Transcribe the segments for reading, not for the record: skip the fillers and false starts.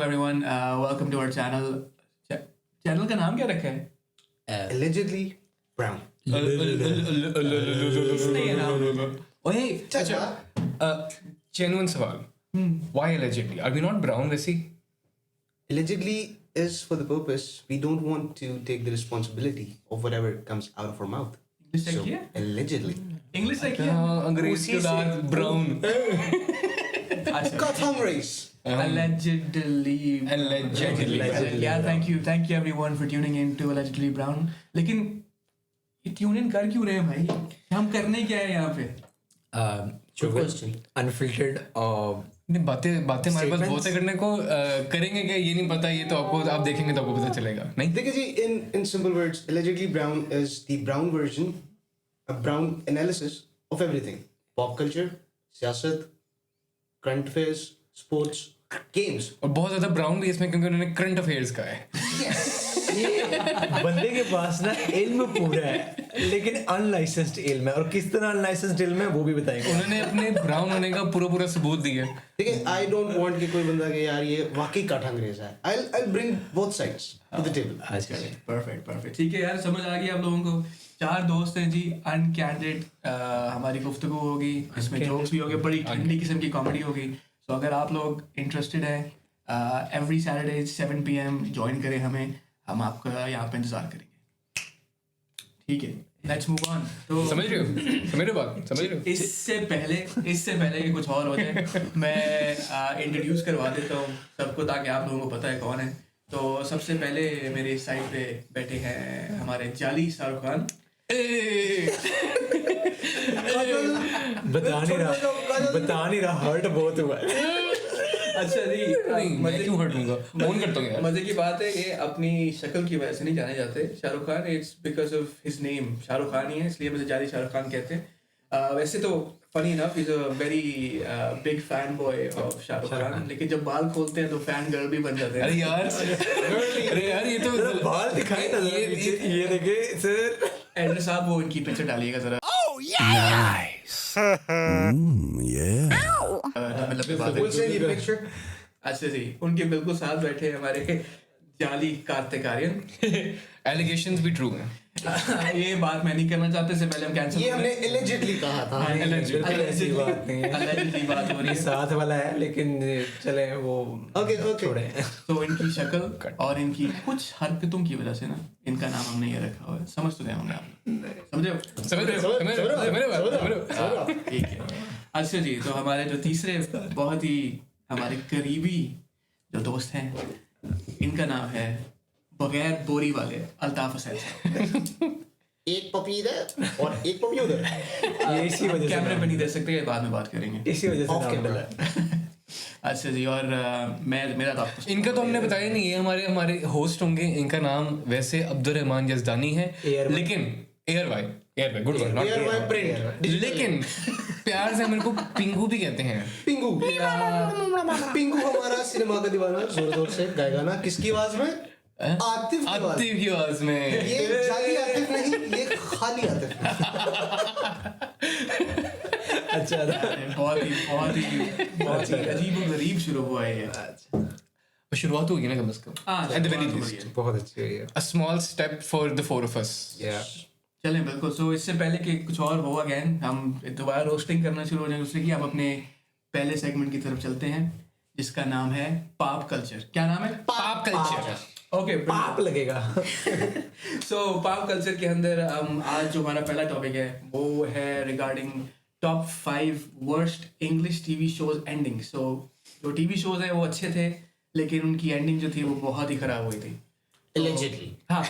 up everyone? Welcome to our channel. Channel का नाम क्या रखा है? Allegedly brown. नहीं है नाम. ओए अच्छा जेन्युइन सवाल why allegedly are we not brown वैसे Allegedly is for the purpose we don't want to take the responsibility of whatever comes out of our mouth. English So क्या? allegedly. English है क्या? अंग्रेज के दांत brown अच्छा. Gotham race. Allegedly. Yeah, thank you everyone for tuning in to Allegedly Brown. लेकिन ये tune in कर क्यों रहे हैं भाई? हम करने क्या है यहाँ पे? Good question. अनफिल्टर्ड नहीं बातें हमारे पास बहुत है करने को करेंगे क्या ये नहीं पता ये तो आपको आप देखेंगे तो आपको पता चलेगा नहीं देखिए जी in simple words allegedly brown is the brown version a brown analysis of everything pop culture सियासत current affairs sports games और बहुत ज्यादा ब्राउन भी इसमें क्योंकि उन्होंने करंट अफेयर्स का है बंदे के पास ना इल्म पूरा है लेकिन अनलाइसेंस्ड इल्म है और किस तरह अनलाइसेंस्ड इल्म है वो भी बताएंगे उन्होंने अपने ब्राउन होने का पूरा सबूत दिया ठीक है I don't want कि कोई बंदा कि यार ये वाकई काठा अंग्रेज है I'll bring both sides to the table. Perfect. ठीक है यार समझ आ गया आप लोगों को. 4 दोस्त हैं जी अनकैंडिड हमारी गुफ्तगू होगी इसमें जोक्स भी होंगे बड़ी ठंडी किस्म की कॉमेडी होगी. तो अगर आप लोग इंटरेस्टेड हैं एवरी सैटरडे 7 PM ज्वाइन करें हमें हम आपका यहाँ पे इंतजार करेंगे. ठीक है लेट्स मूव ऑन. तो समझ रहे हो बात समझ रहे हो इससे पहले कि कुछ और हो जाए मैं इंट्रोड्यूस करवा देता हूँ सबको ताकि आप लोगों को पता है कौन है. तो सबसे पहले मेरे साइड पे बैठे हैं हमारे जाली शाहरुख खान. बता नहीं रहा हर्ट बहुत हुआ है. अच्छा जी मैं क्यों हर्ट होऊंगा फोन करता हूँ यार मजे की बात है कि अपनी शक्ल की वजह से नहीं जाने जाते Shahrukh Khan. It's because of his name Shahrukh Khan ही है इसलिए मुझे जाली शाहरुख खान कहते हैं. वैसे तो funny enough is a very big fan boy of Shahrukh Khan लेकिन जब बाल खोलते हैं तो फैन गर्ल भी बन जाते हैं. अरे यार ये तो बाल दिखाई ना ये देखे सर एड्रेस साहब वो इनकी पिक्चर डालिएगा जरा. लंबी बात है. We'll send you a picture. अच्छा जी उनके बिल्कुल साथ बैठे हैं हमारे जाली कार्तिक आर्यन. एलिगेशंस भी ट्रू हैं ये बात मैं नहीं करना चाहता इससे पहले हम कैंसिल ये हमने allegedly कहा था. allegedly बात नहीं है बात हो रही है. साथ वाला है लेकिन चले वो Okay. छोड़े. तो इनकी शक्ल और इनकी कुछ हरकतों की वजह से ना इनका नाम हमने ये रखा हुआ है. समझ तो गए होंगे आप समझे ठीक है. अच्छा जी तो हमारे जो तीसरे बहुत ही हमारे करीबी जो दोस्त हैं इनका नाम है बगैर बोरी वाले अल्ताफ हुसैन साहब. एक पपी इधर और एक पपी उधर. ये इसी वजह से कैमरे पे नहीं दे सकते बाद में बात करेंगे. इसी वजह से Off नाम camera. डला. अच्छा जी और मेरा तो आपको इनका तो हमने बताया नहीं है हमारे होस्ट होंगे इनका नाम वैसे अब्दुल रहमान यज़दानी है Airway. लेकिन ARY good one not Airway print. लेकिन प्यार से मेरे को पिंगू भी कहते हैं. पिंगू हमारा सिनेमा का दीवाना जोर से गाएगा ना किसकी आवाज में आतिफ की आवाज. आतिफ की आवाज में ये जाली आतिफ नहीं ये खाली आतिफ. अच्छा बहुत ही अजीब और गरीब शुरू हुआ है ये. शुरुआत होगी ना कम से कम at the very least बहुत अच्छी है a small step for the four of us. चलें बिल्कुल. सो इससे पहले कि कुछ और हो अगेन हम दोबारा रोस्टिंग करना शुरू हो जाए उससे कि आप अपने पहले सेगमेंट की तरफ चलते हैं जिसका नाम है पॉप कल्चर. क्या नाम है? Pop culture. ओके पाप लगेगा. सो पॉप कल्चर के अंदर हम आज जो हमारा पहला टॉपिक है वो है regarding top 5 worst English TV shows ending. So जो टीवी शोज हैं वो अच्छे थे लेकिन उनकी एंडिंग जो थी वो बहुत ही खराब हुई थी. allegedly. हाँ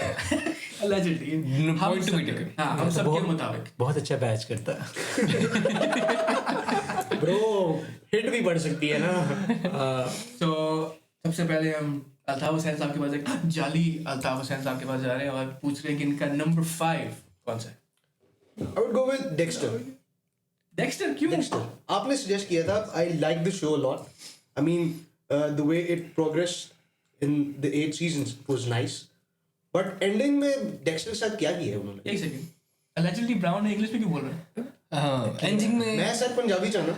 allegedly. Point to be taken. हाँ हम सबके मुताबिक. बहुत अच्छा बैच करता ब्रो हिट भी बढ़ सकती है ना. तो सबसे पहले हम अल्ताफ हुसैन साहब के पास जाली अल्ताफ हुसैन साहब के पास जा रहे हैं और पूछ रहे हैं कि इनका नंबर 5 कौन सा है. I would go with Dexter. Dexter क्यों? Dexter. आपने सजेस्ट किया था I like the show a lot. I mean the way it progressed in the 8 seasons was nice. But ending में Dexter के साथ क्या किया है उन्होंने? एक सेकंड allegedly brown है इंग्लिश में क्यों बोल रहे हैं? हाँ एंडिंग में मैं सर पंजाबी चाहना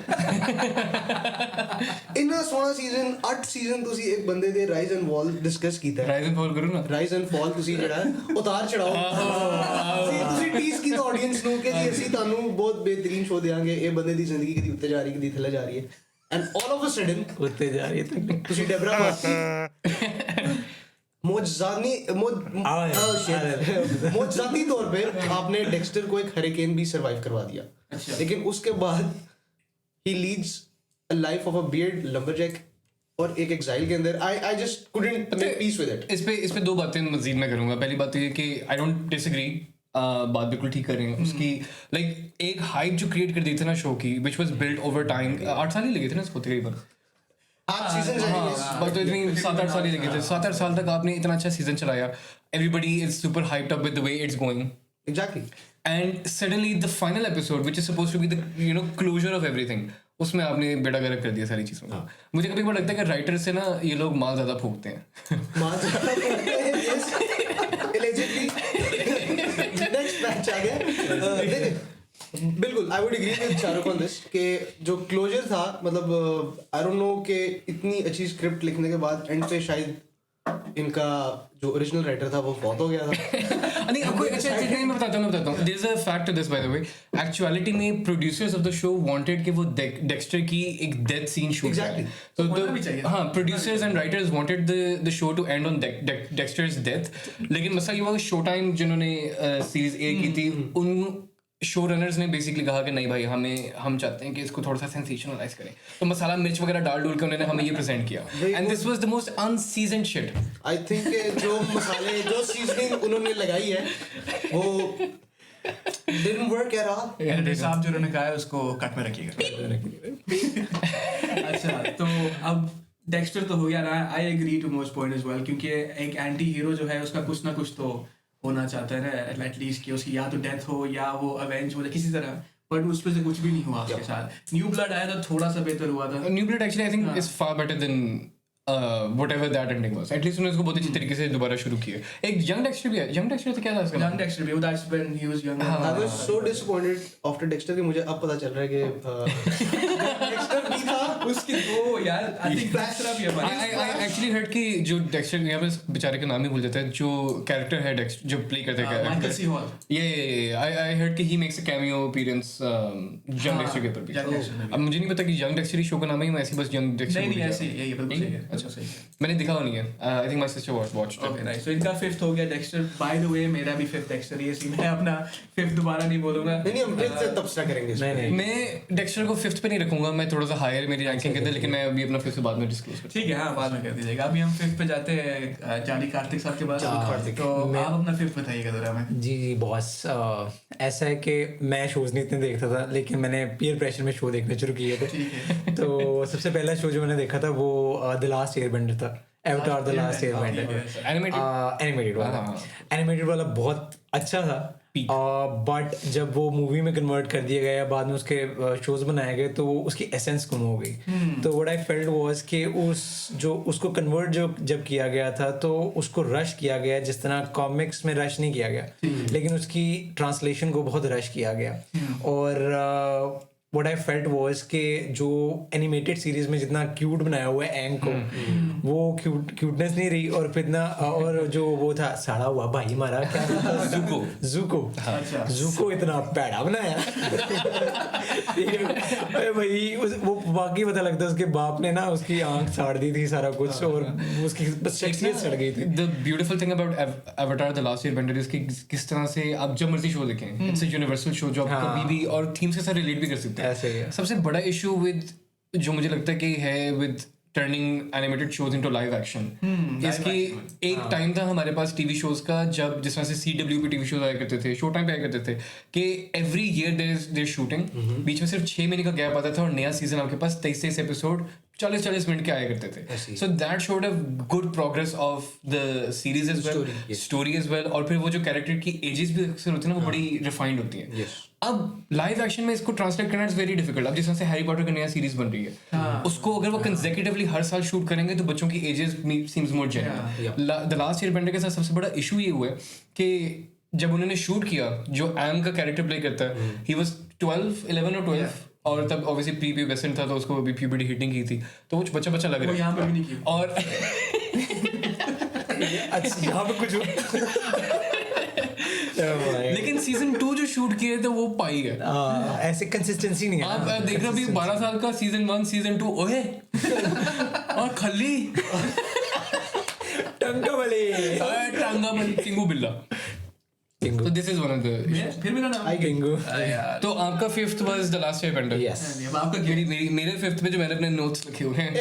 इन्ना सोहना सीजन 8 सीजन ਤੁਸੀਂ ਇੱਕ ਬੰਦੇ ਦੇ ਰਾਈਜ਼ ਐਂਡ ਫਾਲ ਡਿਸਕਸ ਕੀਤਾ ਹੈ राइज एंड फॉल करो ना ਰਾਈਜ਼ ਐਂਡ ਫਾਲ ਤੁਸੀਂ ਜਿਹੜਾ ਹੈ ਉਤਾਰ ਚੜਾਓ ਤੁਸੀਂ ਟੀਸ ਕੀਤਾ ਆਡੀਅנס ਨੂੰ ਕਿ ਜੀ ਅਸੀਂ ਤੁਹਾਨੂੰ ਬਹੁਤ ਬਿਹਤਰੀਨ ਸ਼ੋਅ ਦੇਵਾਂਗੇ ਇਹ ਬੰਦੇ ਦੀ ਜ਼ਿੰਦਗੀ ਕਦੀ ਉੱਤੇ ਜਾ ਰਹੀ ਕਦੀ ਥੱਲੇ ਜਾ ਰਹੀ ਹੈ and all of a sudden ਉੱਤੇ ਜਾ ਰਹੀ ਹੈ ਤੁਸੀਂ ਡੈਬਰਾ मार्टी मोजाती तौर पे आपने डेक्स्टर को एक हरिकेन भी सरवाइव करवा दिया लेकिन उसके बाद ही leads a life of a beard lumberjack और एक एग्जाइल के अंदर I just couldn't make peace with it. इस पे दो बातें मजीद मैं करूंगा। पहली बात तो ये कि आई डोंट डिसएग्री, बात बिल्कुल ठीक कर रहे हैं उसकी। लाइक एक हाइप जो क्रिएट कर दी थी ना शो की which was built over time, 8 साल ही लगे थे ना इसको तकरीबन। 8 सीजन बट तो इतनी 7-8 साल ही लगे थे। 7-8 साल तक आपने इतना अच्छा सीजन चलाया, everybody is super hyped up with the way it's going exactly and suddenly the final episode which is supposed to be the closure of everything, उसमें आपने बेड़ा गर्क कर दिया सारी चीज़ों को। मुझे कभी कभी लगता है कि राइटर से ना ये लोग माल ज़्यादा फूकते हैं। नेक्स्ट मैच आ गया। बिल्कुल I would agree with Shahrukh on this कि जो क्लोजर था मतलब आई डोंट नो कि इतनी अच्छी स्क्रिप्ट लिखने के बाद एंड पे शायद इनका जो ओरिजिनल राइटर था वो फौत हो गया था। नहीं आपको अच्छा नहीं, मैं बताता हूँ there is a fact to this by the way. Actuality में producers of the show wanted कि वो डेक्स्टर की एक डेथ सीन शूट करें। तो हाँ producers and writers wanted the show to end on Dexter's death, लेकिन मसला ये हुआ शो टाइम जिन्होंने सीरीज ए की थी उन शो रनर्स ने बेसिकली कहा कि नहीं भाई हम चाहते हैं कि इसको थोड़ा सा सेंसेशनलाइज करें, तो मसाला मिर्च वगैरह डाल के उन्होंने हमें ये प्रेजेंट किया and this was the most unseasoned shit. I think जो मसाले जो सीजनिंग उन्होंने लगाई है वो didn't work at all। Andre साहब जो उन्होंने कहा है उसको कट में रखिएगा। अच्छा तो अब डेक्स्टर तो हो गया ना, I agree to most point as well, क्योंकि एक एंटी हीरो जो है उसका कुछ ना कुछ तो होना चाहता है ना एटलीस्ट कि उसकी या तो डेथ हो या वो अवेंज हो किसी तरह, बट उस पे से कुछ भी नहीं हुआ उसके साथ। न्यू ब्लड आया था थोड़ा सा बेहतर हुआ था। New blood actually I think is far better than whatever that ending was। At least उन्होंने इसको बहुत अच्छी तरीके से दोबारा शुरू किया। एक यंग डेक्स्टर भी है, यंग डेक्स्टर तो क्या था इसका? यंग डेक्स्टर भी, that's when he was young। I was so disappointed after Dexter कि मुझे अब पता चल रहा है कि डेक्स्टर भी था उसकी वो यार आई थिंक फ्लैश भी है। I actually heard कि जो डेक्स्टर यहाँ पे बेचारे का नाम ही भूल जाता है, जो कैरेक्टर है डेक्स्टर जो प्ले करता है Michael C Hall, I heard कि he makes a cameo appearance young Dexter के ऊपर भी। अब मुझे नहीं पता कि यंग डेक्स्टर ही शो का नाम है, मैं ऐसे बस यंग डेक्स्टर नहीं ऐसे यही बिल्कुल सही है। अच्छा सही है, मैंने देखा नहीं है। I think my sister watched. Okay nice. So इनका 5th हो गया डेक्स्टर। बाय द वे मेरा भी 5th डेक्स्टर ये सीन है, अपना 5th दोबारा नहीं बोलूंगा। नहीं हम फिर से तबसरा करेंगे। नहीं मैं डेक्स्टर को 5th पे नहीं रखूंगा, मैं थोड़ा सा हायर मेरी रैंकिंग कहते हैं, लेकिन मैं अभी अपना 5th बाद में डिस्क्लोज करूंगा। ठीक है हाँ बाद में कर दीजिएगा। अभी हम 5th पे जाते हैं जाली कार्तिक साहब के पास। तो आप अपना 5th बताइएगा जरा हमें। जी बॉस, ऐसा है कि मैं शोज नहीं इतने देखता था, लेकिन मैंने पीयर प्रेशर में शो देखने शुरू किए थे। तो सबसे पहला शो जो मैंने देखा था वो द लास्ट एयरबेंडर था, avatar the last Airbender. Animated वाला बहुत अच्छा था, बट जब वो मूवी में कन्वर्ट कर दिया गया, बाद में उसके शोज बनाए गए, तो उसकी एसेंस कम हो गई। तो व्हाट आई फेल्ट वाज कि उसको कन्वर्ट जब किया गया था तो उसको रश किया गया, जिस तरह कॉमिक्स में रश नहीं किया गया, लेकिन उसकी ट्रांसलेशन को बहुत रश किया गया। और what I felt was कि जो एनिमेटेड सीरीज में जितना क्यूट बनाया हुआ है एंग को, वो क्यूटनेस नहीं रही। और फिर ना और जो वो था साड़ा हुआ भाई हमारा क्या ज़ुको इतना पैड़ा बनाया भाई वो बाकी पता लगता है उसके बाप ने ना उसकी आंख साड़ दी थी सारा कुछ, और उसकी बस शख्सियत सड़ गई थी। The beautiful thing about Avatar The Last Airbender is कि किस तरह से आप जब मर्जी शो देखें, इट्स अ यूनिवर्सल शो जो आप कभी भी और थीम्स के साथ रिलेट भी कर सकते हैं। ऐसे ही है। सबसे बड़ा इशू विद जो मुझे लगता है कि है with turning animated shows into live action, इसकी एक टाइम था हमारे पास टीवी शोज का, जब जिस तरह से CW पे टीवी शोज आया करते थे, शो टाइम पे आया करते थे, कि एवरी ईयर देयर शूटिंग, बीच में सिर्फ 6 महीने का गैप आता था और नया सीजन आपके पास 23 एपिसोड 40 मिनट के आया करते थे। So that showed a good progress of the series as well, story as well, और फिर वो जो कैरेक्टर की एजेस भी अक्सर होती है ना वो बड़ी रिफाइंड होती है। अब लाइव एक्शन में इसको ट्रांसलेट करना इज वेरी डिफिकल्ट। अब जिस तरह से हैरी पॉटर का नया सीरीज बन रही है, उसको अगर वो कंसेक्यूटिवली हर साल शूट करेंगे तो बच्चों की ages seems more genuine. The last airbender के साथ सबसे बड़ा इशू ये हुआ है कि जब उन्होंने शूट किया, जो एम का कैरेक्टर प्ले करता है, ही वाज 11 और 12 और तब ऑब्वियसली प्री प्यूबेसेंट था, तो उसको अभी प्यूबर्टी हिटिंग की थी, तो कुछ बच्चा बच्चा लग वो रहा यहाँ पे भी नहीं की। और अच्छा यहाँ पे कुछ लेकिन सीजन 2 जो शूट किए थे वो पाई है। ऐसे कंसिस्टेंसी नहीं है आप देख रहे हो अभी 12 साल का सीजन 1 सीजन 2 ओए और खली टंका वाले टांगा बल किंगू बिल्ला। तो this is one of the फिर मेरा नाम किंगू। यार तो आपका fifth was the last Airbender. Yes अब आपका मेरे फिफ्थ में जो मैंने अपने नोट्स लिखे हुए हैं,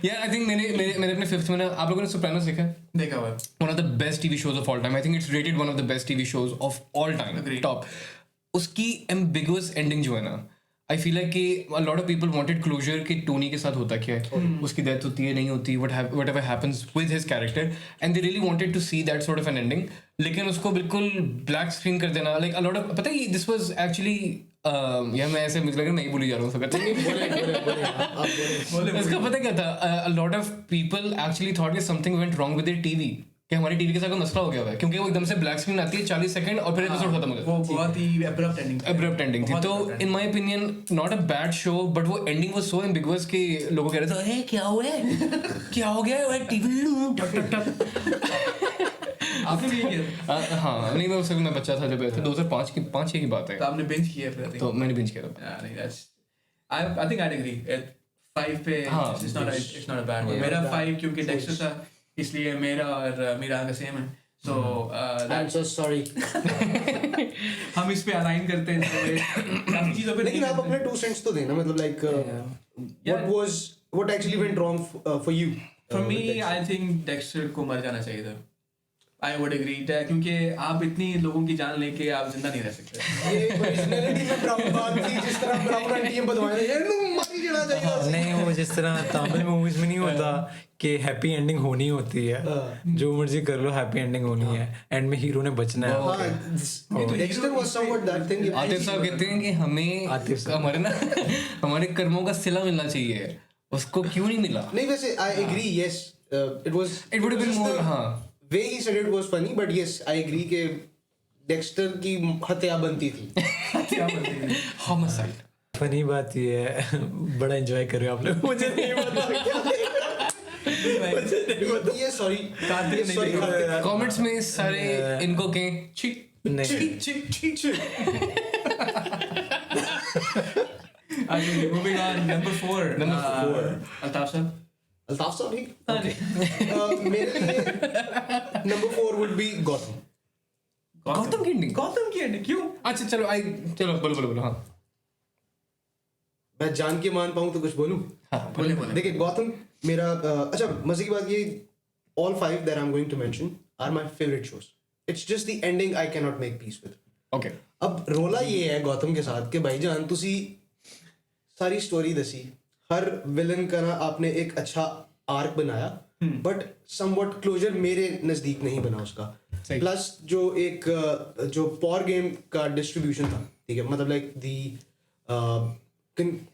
यार आई थिंक मैंने अपने फिफ्थ में ना, आप लोगों ने सोप्रानोस देखा है? देखा हुआ है। One of the best TV shows of all time. I think it's rated one of the best TV shows of all time. Agreed. Top. उसकी ambiguous ending जो है ना, I feel like कि a lot of people wanted closure कि Tony के साथ होता क्या है, उसकी death होती है नहीं होती, whatever happens with his character, and they really wanted to see that sort of an ending. लेकिन उसको बिल्कुल black screen कर देना, like a lot of, पता है this was actually यार मैं ऐसे मुझे लग रहा है मैं ही बोली जा रहा हूँ सब। इसका पता क्या था, a lot of people actually thought that something went wrong with their TV, कि हमारी टीवी के साथ कोई मसला हो गया हुआ है, क्योंकि वो एकदम से ब्लैक स्क्रीन आती है 40 सेकंड और फिर एपिसोड खत्म हो जाता है। वो बहुत ही अब्रप्ट एंडिंग थी। तो in my opinion not a bad show, but वो एंडिंग वाज सो एम्बिगुअस कि लोगों कह रहे थे अरे क्या हुआ है, क्या हो गया है टीवी टक टक टक। आपने भी किया? हाँ नहीं, मैं उस समय मैं बच्चा था जब 2005 की 5-6 की बात है। तो आपने बिंज किया फिर? तो मैंने बिंज किया था। नहीं, that's I think I'd agree at 5 पे it's not a bad one. मेरा 5 क्योंकि डेक्स्टर था, इसलिए मेरा और मीरा का सेम है। So I'm so sorry. हम इस पे अलाइन करते हैं काफी चीजों पे। लेकिन आप अपने 2 cents तो देना, मतलब like what actually went wrong for you? For me, I think Dexter को मर जाना चाहिए था। I would agree that, क्योंकि आप इतनी लोगों की जान लेके आप जिंदा नहीं रह सकते। ये पर्सनैलिटी में ब्राउन बात थी, जिस तरह ब्राउन आंटी ने बताया यार नु मारी जाना चाहिए। नहीं, वो जिस तरह तमिल मूवीज में नहीं होता कि हैप्पी एंडिंग होनी होती है, जो मर्जी कर लो हैप्पी एंडिंग होनी है, एंड में हीरो ने बचना है। हां, Dexter was somewhat that thing. Atif साहब कहते हैं कि हमें हमारे ना हमारे कर्मों का सिला मिलना चाहिए, उसको क्यों नहीं मिला? नहीं, वैसे I agree, yes, it would have been more, हाँ way he said it was funny, but yes, I agree कि Dexter की हत्या बनती थी। homicide। फनी बात ये है, बड़ा एंजॉय कर रहे हो आप लोग, मुझे नहीं पता ये सॉरी कार्तिक कमेंट्स में सारे इनको कहें छिक नहीं। Moving on, number 4. अल्ताफ साहब। अल्ताफ साहब ही मेरे लिए number 4 would be Gotham. Gautam की एंडिंग। गौतम की एंडिंग क्यों? अच्छा चलो बोलो हाँ। मैं जान के मान पाऊं तो कुछ बोलूं? बोले देखिए Gotham मेरा अच्छा मजे की बात ये all 5 that I'm going to mention are my favorite shows. It's just the ending I cannot make peace with. Okay. अब रोला ये है Gotham के साथ कि भाईजान तुसी सारी स्टोरी दसी, हर विलन का ना आपने एक अच्छा आर्क बनाया, बट समवट क्लोजर मेरे नजदीक नहीं बना उसका। प्लस जो एक जो पॉवर गेम का डिस्ट्रीब्यूशन था, ठीक है, मतलब like the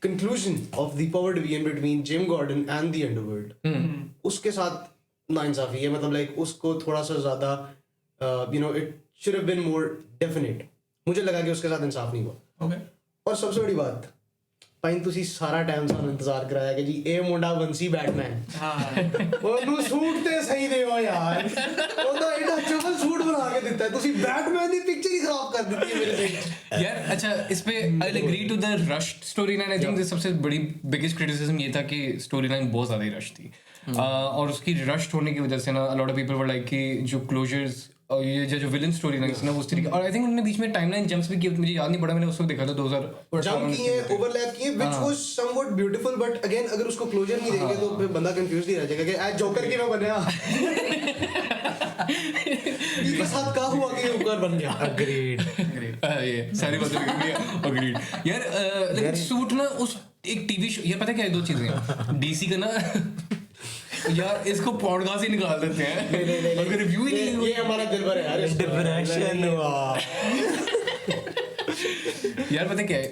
conclusion of the power division between Jim Gordon and the underworld, उसके साथ नाइंसाफी है, मतलब लाइक उसको थोड़ा सा ज्यादा you know it should have been more definite. मुझे लगा कि उसके साथ इंसाफ नहीं हुआ। Okay. और सबसे बड़ी बात ਭਾਈ ਤੁਸੀਂ ਸਾਰਾ ਟਾਈਮ ਸਾਨੂੰ ਇੰਤਜ਼ਾਰ ਕਰਾਇਆ ਕਿ ਜੀ ਇਹ ਮੁੰਡਾ ਬੰਸੀ ਬੈਟਮੈਨ। ਉਹਨੂੰ ਸੂਟ ਤੇ ਸਹੀ ਦਿਓ ਯਾਰ, ਉਹਦਾ ਇਹਦਾ ਚਵਲ ਸੂਟ ਬਣਾ ਕੇ ਦਿੱਤਾ, ਤੁਸੀਂ ਬੈਟਮੈਨ ਦੀ ਪਿਕਚਰ ਹੀ ਖਰਾਬ ਕਰ ਦਿੱਤੀ ਹੈ ਮੇਰੇ से। यार अच्छा इस पे I agree to the rush story line. I think सबसे बड़ी बिगेस्ट क्रिटिसिज्म ये था कि स्टोरी लाइन बहुत ज़्यादा ही रश थी, और उसकी रश होने की वजह से ना a lot of people were like कि जो क्लोजर्स और ये जो विलन स्टोरी लाइन ना वो उस तरीके, और आई थिंक उन्होंने बीच में टाइमलाइन जंप्स भी किए, मुझे याद नहीं पड़ा, मैंने उसको देखा था 2000 जंप किए, ओवरलैप किए, which was somewhat beautiful, but again अगर उसको क्लोजर नहीं देंगे तो फिर बंदा कंफ्यूज ही रह जाएगा कि आज जोकर की मैं बनया इसके साथ क्या हुआ कि जोकर बन गया। अग्रीड। ये सारी बातें अग्रीड यार। लेकिन सूट ना उस एक टीवी शो, यार पता क्या है, 2 चीजें डीसी का ना यार इसको पॉडकास्ट ही निकाल देते हैं अगर रिव्यू ही नहीं। ये हमारा दिलबर है यार, डिप्रेशन हुआ यार पता क्या है,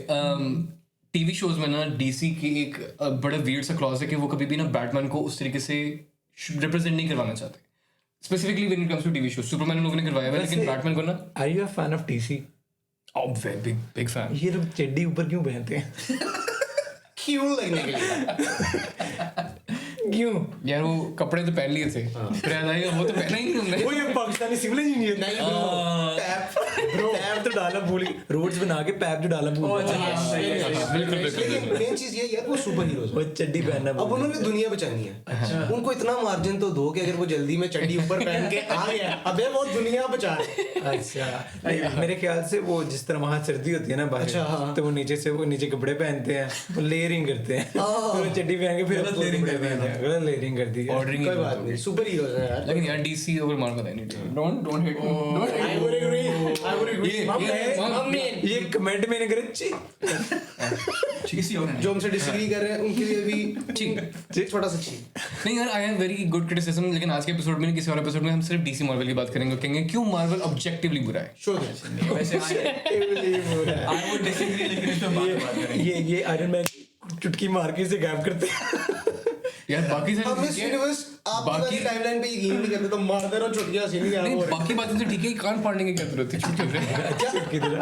टीवी शोज में ना डीसी की एक बड़ा वियर्ड सा क्लॉज है कि वो कभी भी ना बैटमैन को उस तरीके से रिप्रेजेंट नहीं करवाना चाहते। Specifically when it comes to TV show Superman लोगों ने करवाया है लेकिन बैटमैन को ना Are you a fan of DC? Big fan ये लोग चड्डी ऊपर क्यों पहनते हैं? क्यों लगने के लिए? क्यों? यार वो कपड़े तो पहन लिए थे फिर याद आएगा वो तो पहना ही नहीं हमने वो ये पाकिस्तानी सिविल इंजीनियर नहीं ब्रो, पैप तो डाला भूल रोड्स बना के पैप जो डाला भूल बिल्कुल लेकिन मेन चीज ये यार वो सुपर हीरोज वो चड्डी पहनना अब उन्होंने दुनिया बचानी है उनको इतना मार्जिन तो दो कि अगर वो जल्दी में चड्डी ऊपर पहन के आ गया अबे वो दुनिया बचा रहे। अच्छा मेरे ख्याल से वो जिस तरह वहाँ सर्दी होती है ना बाहर अच्छा, हाँ। तो वो नीचे कपड़े पहनते हैं वो लेयरिंग करते हैं तो वो चड्डी पहन के फिर गलत लेयरिंग कर दी है। ऑर्डरिंग कोई बात नहीं सुपर हीरोज है यार। लेकिन यार डीसी ओवर मार पता नहीं don't hit I would agree. ये कमेंट मैंने करे किसी और ने जो हमसे डिसएग्री कर रहे हैं उनके लिए भी ठीक छोटा सा चीज। नहीं यार I have very good criticism लेकिन आज के एपिसोड में किसी और एपिसोड में हम सिर्फ डीसी मार्वल की बात करेंगे कहेंगे क्यों मार्वल ऑब्जेक्टिवली बुरा है श्योर वैसे आई वुड डिसएग्री लेकिन इस पे बात करेंगे। ये आयरन मैन चुटकी मार के इसे गायब करते हैं। यार बाकी हम इस सारी यूनिवर्स आपकी वाली टाइमलाइन पे यकीन नहीं करते तो मार दे रहो छुटकियां सीनी क्या नहीं हो रहा बाकी बातें तो ठीक है कान फाड़ने की क्या जरूरत है चुटकी तरह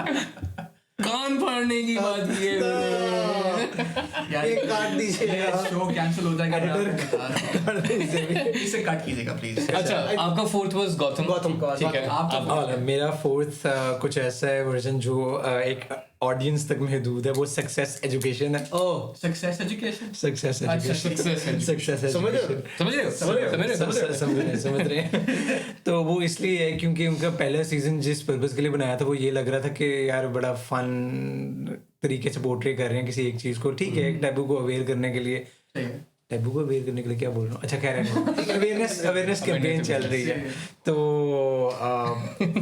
कान फाड़ने की बात की है यार ये काट दीजिए यार। शो कैंसिल हो जाएगा मैं आपको बता रहा हूं। इसे कट कीजिएगा प्लीज। अच्छा आपका फोर्थ वाज गॉथम ठीक है आपका मेरा फोर्थ कुछ ऐसा है वर्जन जो एक ऑडियंस तक महदूद है वो सक्सेस एजुकेशन है। Oh success education success education success समझ रहे हो? समझ रहे हो तो वो इसलिए है क्योंकि उनका पहला सीजन जिस पर्पस के लिए बनाया था वो ये लग रहा था कि यार बड़ा फन तरीके से पोर्ट्रे कर रहे हैं किसी एक चीज को। ठीक है टैबू को अवेयर करने के लिए टैबू को अवेयर करने के लिए क्या बोल रहा हूँ अच्छा कह रहे हैं अवेयरनेस कैंपेन चल रही है तो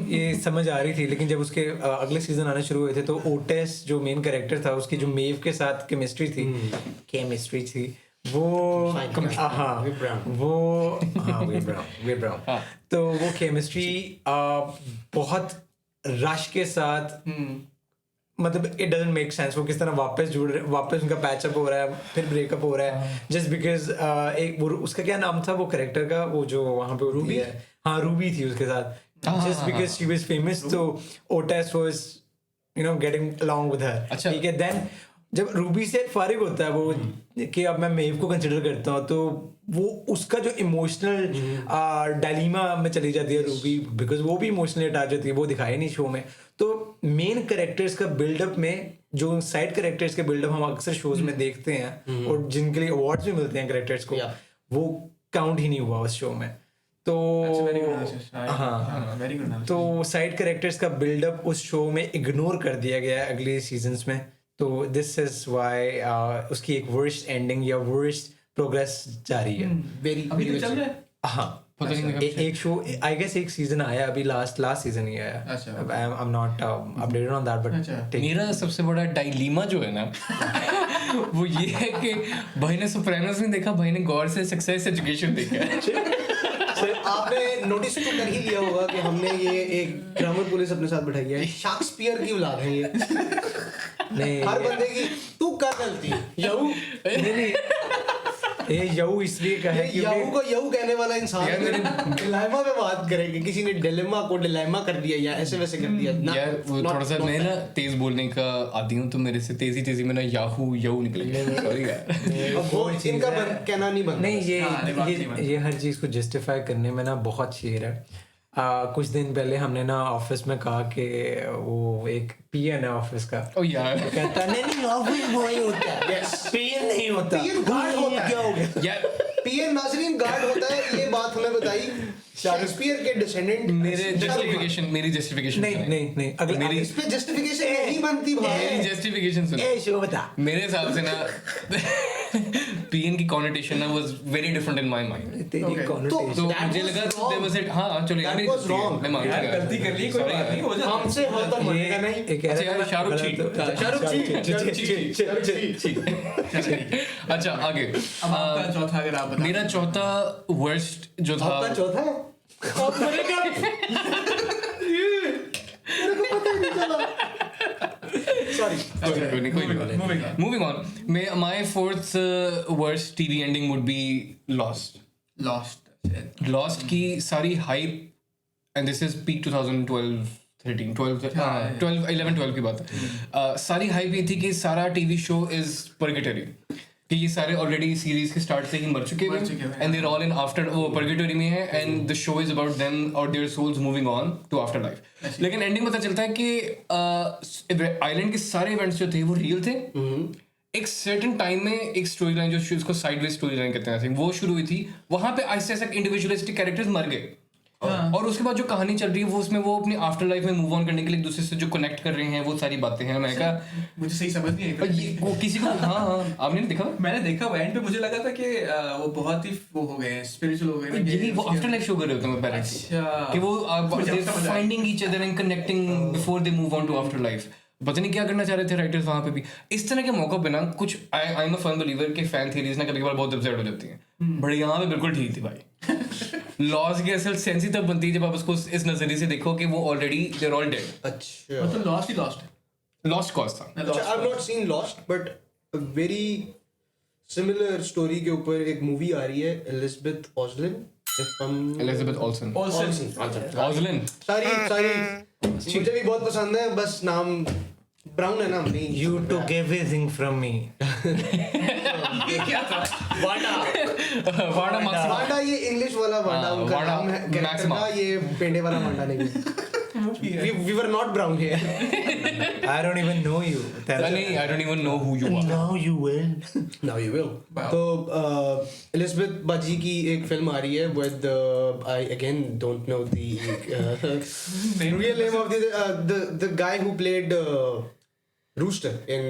ये समझ आ रही थी। लेकिन जब उसके अगले सीजन आने शुरू हुए थे तो ओटेस जो मेन कैरेक्टर था उसकी जो मेव के साथ केमिस्ट्री थी वो हाँ वे ब्राउन तो वो केमिस्ट्री बहुत रश के साथ मतलब इट डजंट मेक सेंस वो किस तरह वापस उनका पैचअप हो रहा है फिर ब्रेकअप हो रहा है जस्ट बिकॉज एक वो उसका क्या नाम था वो कैरेक्टर का वो जो वहाँ पे रूबी है हाँ रूबी थी उसके साथ just because she was famous तो Otis was getting along with her ठीक है देन जब रूबी से फारिग होता है वो कि अब मैं मेव को कंसिडर करता हूँ तो वो उसका जो इमोशनल डायलीमा में चली जाती है रूबी बिकॉज वो भी इमोशनली अटैच होती है वो दिखाया नहीं शो में। तो मेन कैरेक्टर्स का बिल्डअप में जो साइड कैरेक्टर्स के बिल्डअप हम अक्सर शोज में देखते हैं और जिनके लिए अवार्ड्स भी मिलते हैं कैरेक्टर्स को वो काउंट ही नहीं हुआ उस शो में। तो हाँ तो साइड कैरेक्टर्स का बिल्डअप उस शो में इग्नोर कर दिया गया है अगले सीजन्स में। तो दिस इज व्हाई उसकी एक वर्स्ट एंडिंग या वर्स्ट प्रोग्रेस जारी है। अभी तो चल रहा है। हाँ एक शो आई गेस एक सीजन आया अभी लास्ट सीजन ही आया। अच्छा आई am not updated on that but मेरा सबसे बड़ा डायलीमा जो है ना वो ये है कि भाई ने सोप्रानोस नहीं देखा भाई ने गौर से सक्सेस एजुकेशन देखा है। आपने नोटिस तो कर ही लिया होगा कि हमने ये एक ग्रामर पुलिस अपने साथ बिठाई है शेक्सपियर की औलाद है ये नहीं हर बंदे की तू कर गलती यहू नहीं ये यहू इसलिए का है यहू को यहू कहने वाला इंसान डिलेमा पे बात करेंगे किसी ने डिलेमा को डिलेमा कर दिया या ऐसे वैसे कर दिया ना यार वो थोड़ा सा मैं ना तेज बोलने का आदी हूँ तो मेरे से तेजी में ना याहू यहू निकलेगा सॉरी यार अब वो इनका कहना नहीं बनता नहीं ये हर चीज को जस्टिफाई करने में ना बहुत शेर है। कुछ दिन पहले हमने ना ऑफिस में कहा कि वो एक पीएन है ऑफिस का ओ यार कहता नहीं ऑफिस बॉय होता है पीएन नहीं होता पीएन गार्ड होता है क्या हो गया यार पीएन नाजरीन गार्ड होता है ये बात हमें बताई शेक्सपियर के डिसेंडेंट मेरी जस्टिफिकेशन नहीं अगला मेरी इस पे जस्टिफिकेशन नहीं बनती भाई मेरी जस्टिफिकेशन सुनो ए शो बता मेरे हिसाब से ना पीएन की कॉनोटेशन ना was very different in my mind तेरी तो कॉनोटेशन मुझे लगा देयर वाज इट हां चलो यार मैं मानता हूं गलती कर ली कोई बात नहीं हो जाता हमसे होता मनेगा नहीं एक अच्छा यार शाहरुख अच्छा आगे अब आपका चौथा अगर आप बता मेरा चौथा वर्स्ट जो था आपका चौथा है अब मरेगा मेरे को पता ही नहीं चला sorry moving on my fourth worst TV ending would be lost lost की सारी hype, and this is peak 2012 13 12 11 12 की बात है, सारी हाइप ये थी कि सारा टीवी शो इज पर्गेटरी, कि ये सारे ऑलरेडी सीरीज के स्टार्ट से ही मर चुके हैं and they're all in after, वो पर्गेटरी में है and the show is about them और their souls moving on to after life. लेकिन एंडिंग पता चलता है कि आइलैंड के सारे इवेंट्स जो थे वो रियल थे. एक सर्टेन टाइम में एक स्टोरी लाइन जो उसको साइडवेज स्टोरी लाइन कहते हैं वो शुरू हुई थी. वहां पे आहिस्ते आहिस्ते इंडिविजुअलिस्टिक कैरेक्टर्स मर गए और उसके बाद जो कहानी चल रही है वो उसमें वो अपनी आफ्टर लाइफ में मूव ऑन करने के लिए एक दूसरे से जो कनेक्ट कर रहे हैं वो सारी बातें हैं. मैं कहा मुझे सही समझ नहीं आई ये वो किसी को हाँ आपने देखा? मैंने देखा एंड पे मुझे लगा था कि वो बहुत ही वो हो गए स्पिरिचुअल हो गए यही वो आफ्टर लाइफ शो कर रहे होते हैं पेरेंट्स कि वो finding each other and connecting before they move on to after life. पता नहीं क्या करना चाह रहे थे राइटर्स वहां पे भी. इस तरह के मौकों पे ना कुछ I am a firm believer के फैन थ्योरीज ना कभी कभार बहुत अपसेट हो जाती हैं, बट यहाँ पे बिल्कुल ठीक थी भाई. लॉस की असल सेंस ही तब बनती है जब आप उसको इस नजरिए से देखो कि वो already they are all dead. अच्छा, मतलब लॉस्ट ही लॉस्ट है. लॉस्ट कॉज था. I have not seen lost, but a very similar story के ऊपर एक मूवी आ रही है, Elizabeth Oslin. Elizabeth Olsen. Oslin sorry मुझे भी बहुत पसंद है, बस नाम ब्राउन है ना. नहीं, You took everything from me. ये क्या था? वाडा माक्सिमा. वांडा, ये इंग्लिश वाला वांडा उनका वांडा नाम है कैरेक्टर मैक्सिमा. का. ये पेंडे वाला वांडा नहीं है. we were not brown here. I don't even know you. नहीं, I don't even know who you are. Now you will. Now you will. तो एलिजाबेथ बाजी की एक फिल्म आ रही है with I again don't know the real name of the guy who played Rooster in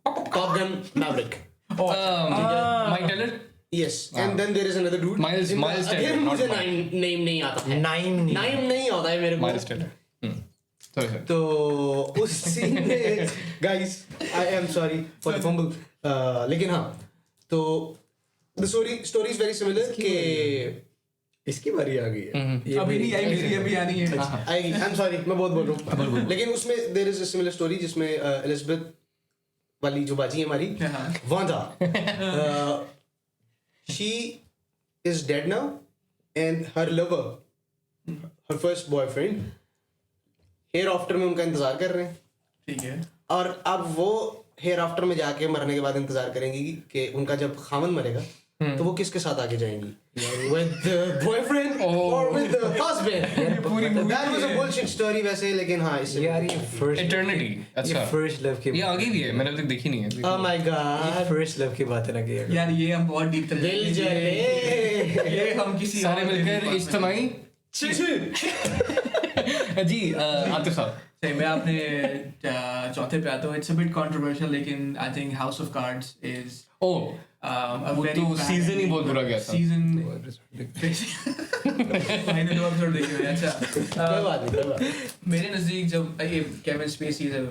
Top Gun Maverick. Mike Teller. Yes, and then there is another dude. Miles Teller, Again not मुझे Mike. name नहीं आता है. Nine. नाम नहीं आता है मेरे को. Miles Teller. Sorry, sir. तो उस सीन में guys, I am sorry for the fumble. लेकिन हाँ, तो the story is very similar कि इसकी बारी आ गई है. अभी नहीं आई, मेरी अभी आनी है. I'm sorry, मैं बहुत बोल रहा हूँ. लेकिन उसमें there is a similar story जिसमें एलिजाबेथ वाली जो बाजी है हमारी, Wanda, she is dead now and her lover, her first boyfriend, hereafter में उनका इंतजार कर रहे हैं. ठीक है. और अब वो hereafter में जाके मरने के बाद इंतजार करेंगी कि उनका जब खामन मरेगा तो वो किसके साथ आगे जाएंगी, with the boyfriend or with the husband. That was a bullshit story वैसे, लेकिन हाँ इससे यार ये first Eternity. अच्छा. ये first love की ये आगे भी है, मैंने अभी तक देखी नहीं है. oh my god, first love की बात है ना कि यार ये हम बहुत डीप तरह दिल जले. ये हम किसी सारे और मिलकर इज्तिमाई जी आतिफ साहब. सही. मैं अपने चौथे पे आता हूँ. इट्स अ बिट कंट्रोवर्शियल, लेकिन I think house of cards is oh वो तो सीजन ही बहुत बुरा गया था. सीजन मैंने 2 एपिसोड देखे हुए हैं. अच्छा, कोई बात नहीं. मेरे नजदीक जब ये Kevin Spacey is a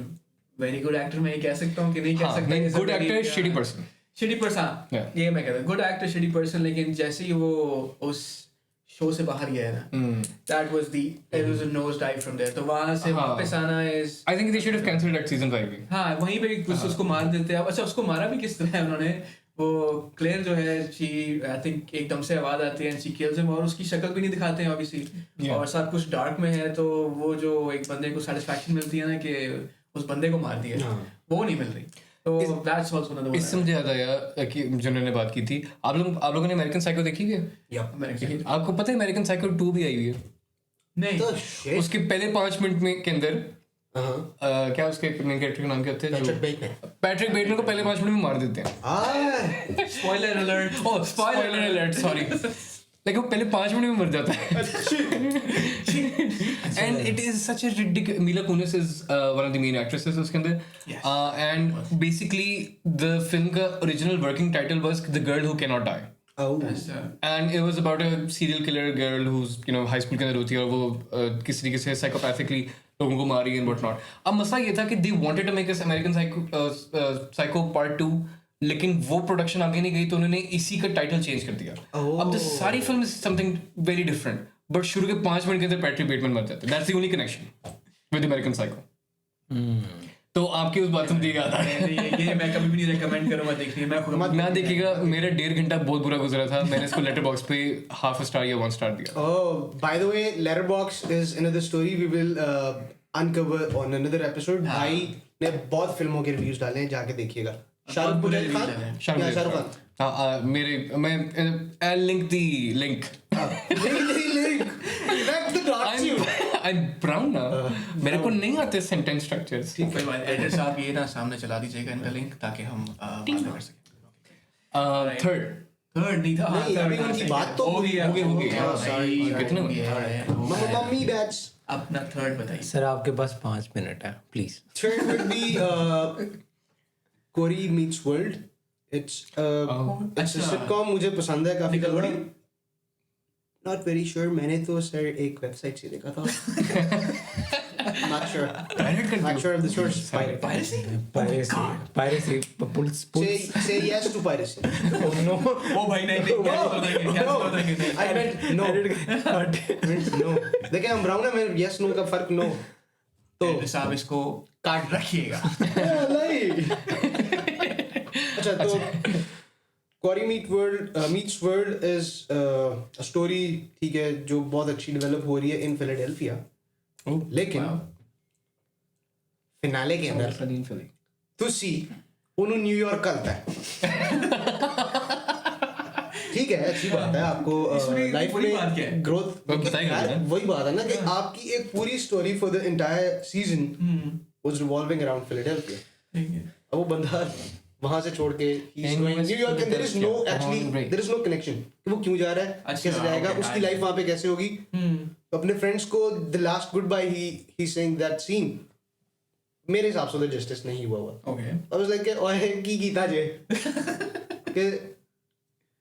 very good actor, मैं ये कह सकता हूँ कि नहीं कह सकता. Good actor, shitty person. Shitty person, ये मैं कहता हूँ. Good actor, shitty person. लेकिन जैसे ही वो उस शो से बाहर गया है ना, that was a nose dive from there. तो वहाँ से वापस आना is, I think they should have cancelled that season 5 भी. हाँ वहीं पे कुछ उसको मार देते हैं. अच्छा, उसको मारा भी किस तरह है उन्होंने. वो क्लेयर जो है, she I think एकदम से आवाज आती है and she kills him, और उसकी शक्ल भी नहीं दिखाते हैं obviously, और सब कुछ डार्क में है. तो वो जो एक बंदे को सेटिस्फैक्शन मिलती है ना कि उस बंदे को मार दिया, वो नहीं मिल रही. तो that's also another one. इससे मुझे याद आया कि जिन्होंने बात की थी, आप लोगों ने अमेरिकन साइको देखी हुई है? आपको पता है अमेरिकन साइको 2 भी आई हुई है? नहीं. तो shit. उसके पहले 5 मिनट में के अंदर क्या उसके मेन कैरेक्टर का नाम क्या होता है? पैट्रिक बेटमैन को पहले 5 मिनट में मार देते हैं. Spoiler alert. Oh spoiler alert, sorry. लेकिन वो पहले 5 मिनट में मर जाता है. And it is such a ridiculous. Mila Kunis is one of the main actresses उसके अंदर. एंड बेसिकली द फिल्म का original working title was the girl who can not die. And it was about a serial killer girl whose high school के अंदर होती है और वो किस तरीके से साइकोपैथिकली लोगों को मारी एंड व्हाट नॉट. अब मसला ये था कि they wanted to make us American Psycho part 2, लेकिन वो प्रोडक्शन आगे नहीं गई तो उन्होंने इसी का टाइटल चेंज कर दिया. अब द सारी film is something very different, but शुरू के 5 मिनट के अंदर पैट्रिक बेटमैन मर जाते हैं. That's the only connection with American psycho. तो आपकी उस बात से मुझे याद आ ये मैं कभी भी नहीं रेकमेंड करूंगा देखने, मैं खुद ना देखिएगा। मेरा 1.5 घंटा बहुत बुरा गुजरा था, मैंने इसको लेटर बॉक्स पे ½ स्टार या 1 स्टार दिया। Oh, by the way, Letterboxd is another story we will uncover on another episode. भाई ने बहुत फिल्मों के रिव्यूज डाले हैं, जाके देखिएगा। शाहरुख बुरे खान reviews डाले हैं। Shahrukh Khan I'll link the link. I'm brown now. मेरे को नहीं आते सेंटेंस स्ट्रक्चर्स। कोई बात, एडिटर साहब ये ना सामने चला दीजिएगा इनका लिंक, ताकि हम बात कर सकें। थर्ड नहीं था, नहीं, अभी उनकी बात तो हो गया। कितने हुए? Mummy dads. अपना थर्ड बताइए। सर आपके पास 5 मिनट है please. Third would be Cory Meets World. It's a sitcom, मुझे पसंद है काफी। Nickelodeon? Not very sure, मैंने तो सर एक वेबसाइट से देखा था। Not sure. Not sure of the source. Piracy? Piracy. Say yes to piracy. Oh no. ओ भाई नहीं, cancel कर देंगे। I meant no. No. देखिए हम ब्राउन है, मैं yes no का फर्क no. तो एडिटर साहब इसको काट रखिएगा। नहीं। अच्छा तो Cory Meets World is a story, ठीक है, जो बहुत अच्छी डेवलप हो रही है इन फिलाडेल्फिया। लेकिन फिनाले के अंदर तुसी उन्होंने न्यूयॉर्क करता है। ठीक है, अच्छी बात है, आपको लाइफ में ग्रोथ। वही बात है ना कि आपकी एक पूरी story for the entire season was revolving around Philadelphia. अब वो बंदा वहां से छोड़ के New York, and there is no connection कि वो क्यों जा रहा है, कैसे जाएगा, उसकी लाइफ वहां पे कैसे होगी। अपने फ्रेंड्स को द लास्ट गुड बाय ही सेइंग दैट सीन, मेरे हिसाब से तो जस्टिस नहीं हुआ। ओके, आई वाज लाइक ओए की कीता जे कि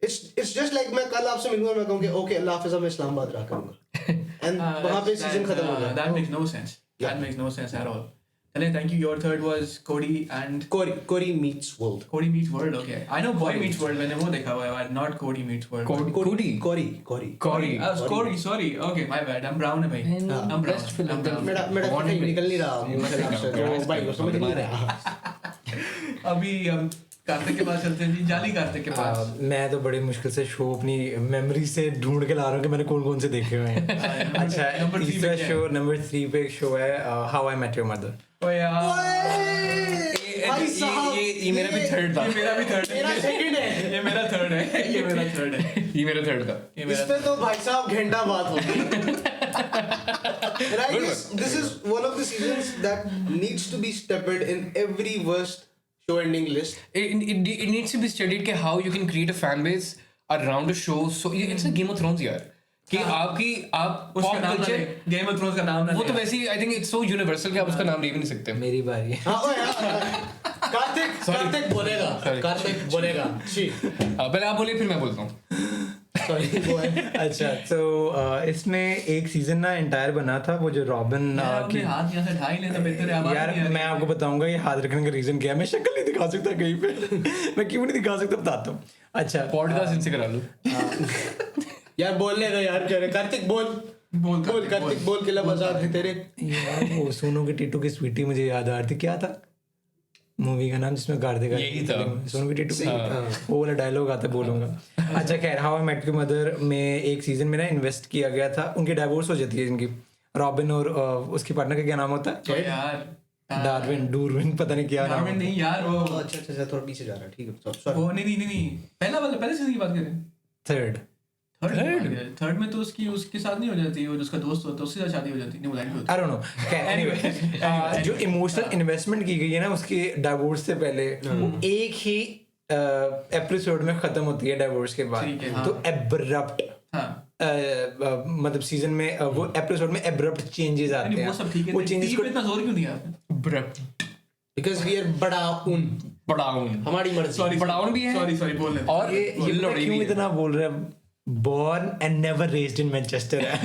इट्स जस्ट लाइक मैं कल आपसे मिलूंगा, मैं कहूंगा ओके अल्लाह हाफिज़, मैं इस्लामाबाद रहा करूंगा, एंड वहां पे सीजन खत्म हो गया। That makes no sense. That makes no sense at all. Chale, thank you. Your third was Cory Meets World. Cory Meets World. Okay, I know Boy Meets World. मैंने वो देखा हुआ है, not Cory Meets World. Cory. Cory. Sorry. Okay, my bad. I'm brown है भाई. I'm brown. मेरा कहीं निकल नहीं रहा मुझे आपसे, तो भाई को समझ नहीं रहा। अभी हम कार्तिक के पास चलते हैं जी, जाली कार्तिक के पास। मैं तो बड़ी मुश्किल से शो अपनी मेमोरी से ढूंढ के ला रहा हूँ कि मैंने कौन कौन से देखे हुए हैं। अच्छा, तीसरा शो नंबर 3 पे एक शो है how I met your mother. ओए यार, ये मेरा भी थर्ड था। ये मेरा थर्ड है। ये मेरा थर्ड था। इस पे तो भाई साहब घंटा बात होगी। This is one of the seasons that needs to be stippled in every worst show ending list. It needs to be studied कि how you can create a fan base around a show. So it's a Game of Thrones यार, कि आप उसका नाम ना game of thrones का नाम ना वो तो वैसे ही I think it's so universal कि आप उसका नाम ले भी नहीं सकते। मेरी बारी है। हाँ ओए कार्तिक बोलेगा। जी पहले आप बोलिए फिर मैं बोलता हूँ। सॉरी अच्छा, तो इसमें एक सीजन ना एंटायर बना था, वो जो रॉबिन की हाथ यहाँ से ढाई लेना बेहतर है। यार मैं आपको बताऊंगा ये हाथ रखने का रीजन क्या है। मैं शक्ल नहीं दिखा सकता कहीं पे। मैं क्यों नहीं दिखा सकता बताता हूँ। अच्छा, पॉडकास्ट इनसे करा लो यार, बोलने दो यार, कह रहे कार्तिक बोल कार्तिक बोल के लबजा थे तेरे। यार वो सोनू के टीटू की स्वीटी मुझे याद आ रही थी, क्या था मूवी का नाम जिसमें कार्तिक यही था, सोनू की टीटू, वो वाला डायलॉग आता बोलूंगा। अच्छा खैर, how I met your mother में एक सीजन में ना इन्वेस्ट किया गया था, उनकी डाइवोर्स हो जाती है इनकी, रॉबिन और उसकी पार्टनर का क्या नाम होता है यार, डूरविन पता नहीं क्या नाम। नहीं यार, वो अच्छा थोड़ा पीछे जा रहा है, ठीक है सॉरी। वो नहीं पहले सीजन की बात करें। थर्ड में तो उसके साथ नहीं हो जाती, वो उसका दोस्त होता है उसके साथ शादी हो जाती, नहीं बुलाएंगे होती। I don't know. Anyway, जो इमोशनल इन्वेस्टमेंट की गई है ना उसके डाइवोर्स से पहले, वो एक ही एपिसोड में खत्म होती है डाइवोर्स के बाद। तो एब्रप्ट मतलब सीजन में वो एपिसोड में एब्रप्ट चेंजेस आते हैं। वो सब ठीक है, वो चेंजेस को इतना जोर क्यों दिया आपने? एब्रप्ट बिकॉज़ वी आर बड़ाउन हमारी मर्जी। सॉरी बड़ाउन भी है, सॉरी बोल रहे और ये क्यों इतना बोल रहे हैं? Born and never raised in Manchester है।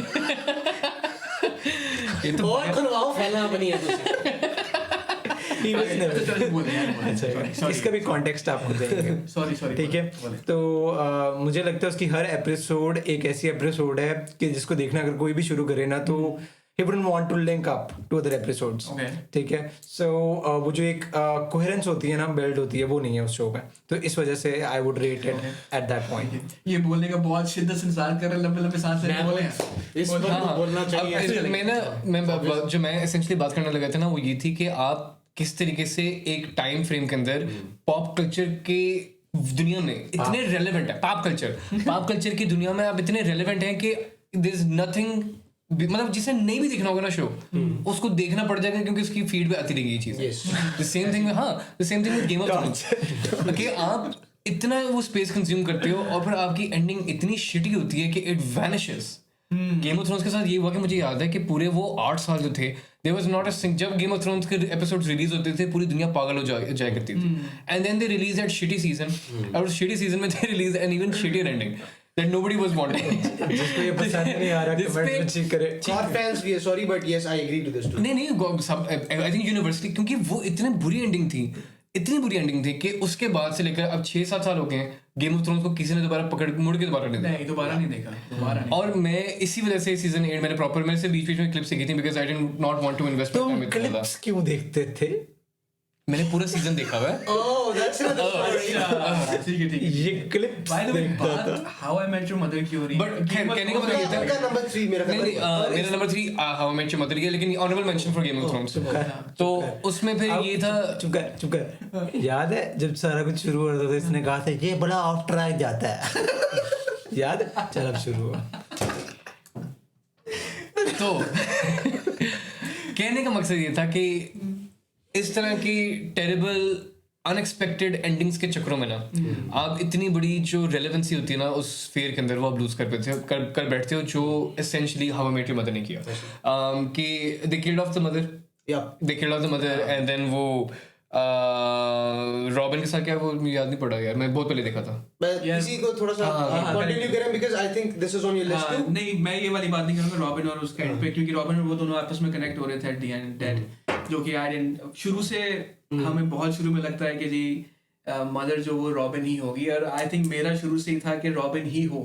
ये तो और खुलवाओ फैला बनी है तुझे। अच्छा, इसका भी कॉन्टेक्स्ट आपको देंगे। सॉरी ठीक है, तो मुझे लगता है उसकी हर एपिसोड एक ऐसी एपिसोड है कि जिसको देखना अगर कोई भी शुरू करे ना तो he wouldn't want to link up to other episodes. Okay. ठीक है, so वो जो एक coherence होती है ना, build होती है, वो नहीं है उस शो में, तो इस वजह से I would rate it at that point. ये बोलने का बहुत शिद्दत से इंतजार कर रहे, लंबे लंबे सांस लेके बोले इस पर तो बोलना चाहिए. मैं जो मैं essentially बात करने लगा था ना, वो ये थी कि आप किस तरीके से एक टाइम फ्रेम के अंदर पॉप कल्चर के दुनिया में इतने रेलेवेंट है. पॉप कल्चर की दुनिया में आप इतने रेलेवेंट हैं कि देयर इज नथिंग, मतलब जिसे नहीं भी देखना होगा ना शो, उसको देखना पड़ जाएगा क्योंकि उसकी फीड पे आती रहेगी ये चीज. The same thing with game of thrones कि आप इतना वो स्पेस कंज्यूम करते हो और फिर आपकी एंडिंग इतनी शिटी होती है कि it vanishes. Game of thrones के साथ ये हुआ कि मुझे याद है कि पूरे वो 8 साल जो थे, there was not a thing. जब गेम ऑफ थ्रोन्स के एपिसोड्स रिलीज होते थे पूरी दुनिया पागल हो जाया करती थी. And then they release that shitty season, और शिटी सीजन में they release an even shittier ending that nobody was wanting. जिसको ये पसंद नहीं आ रहा, कमेंट में चेक करे. Car fans भी है, sorry but yes I agree to this too. नहीं सब I think यूनिवर्सली, क्योंकि वो इतनी बुरी एंडिंग थी कि उसके बाद से लेकर अब 6-7 साल हो गए हैं, गेम ऑफ थ्रोन्स को किसी ने मुड़ के दोबारा नहीं देखा. और मैं इसी वजह से सीजन 8 मैंने प्रॉपर मेरे से बीच में क्लिप्स देखी थी because I didn't not want to invest my time. Clips क्यों देखते थे? मैंने पूरा सीजन देखा हुआ है. Oh, that's another story. ठीक है. ये क्लिप्स By the way, बात How I Met Your Mother की हो रही है. But कहने का मतलब ये था, उनका number 3 मेरा मेरा number 3 how I met your mother, लेकिन honourable mention for game of thrones. तो उसमें फिर ये था, चुप कर. याद है जब सारा कुछ शुरू हो रहा था, इसने कहा था ये बड़ा ऑफ ट्रैक जाता है. याद है? चल अब शुरू हुआ. तो कहने का मकसद ये था कि इस तरह की टेरिबल अनएक्सपेक्टेड एंडिंग्स के चक्करों में ना आप इतनी बड़ी जो रेलेवेंसी होती है ना उस फेयर के अंदर, वो आप लूज कर बैठते हो, जो essentially how I met your mother ने किया. कि they killed off the mother and then वो रॉबिन के साथ क्या, वो मुझे याद नहीं पड़ा यार, मैं बहुत पहले देखा था. इसी को थोड़ा सा कंटिन्यू करें because I think this is on your list too. नहीं, मैं ये वाली बात नहीं करूंगा रॉबिन और उसके एंड पे, क्योंकि रॉबिन और वो दोनों आपस में कनेक्ट हो रहे थे एट द एंड, दैट जो कि आई डिडंट शुरू से हमें बहुत शुरू में लगता है कि जी मदर जो वो रॉबिन ही होगी, और आई थिंक मेरा शुरू से ही था कि रॉबिन ही हो.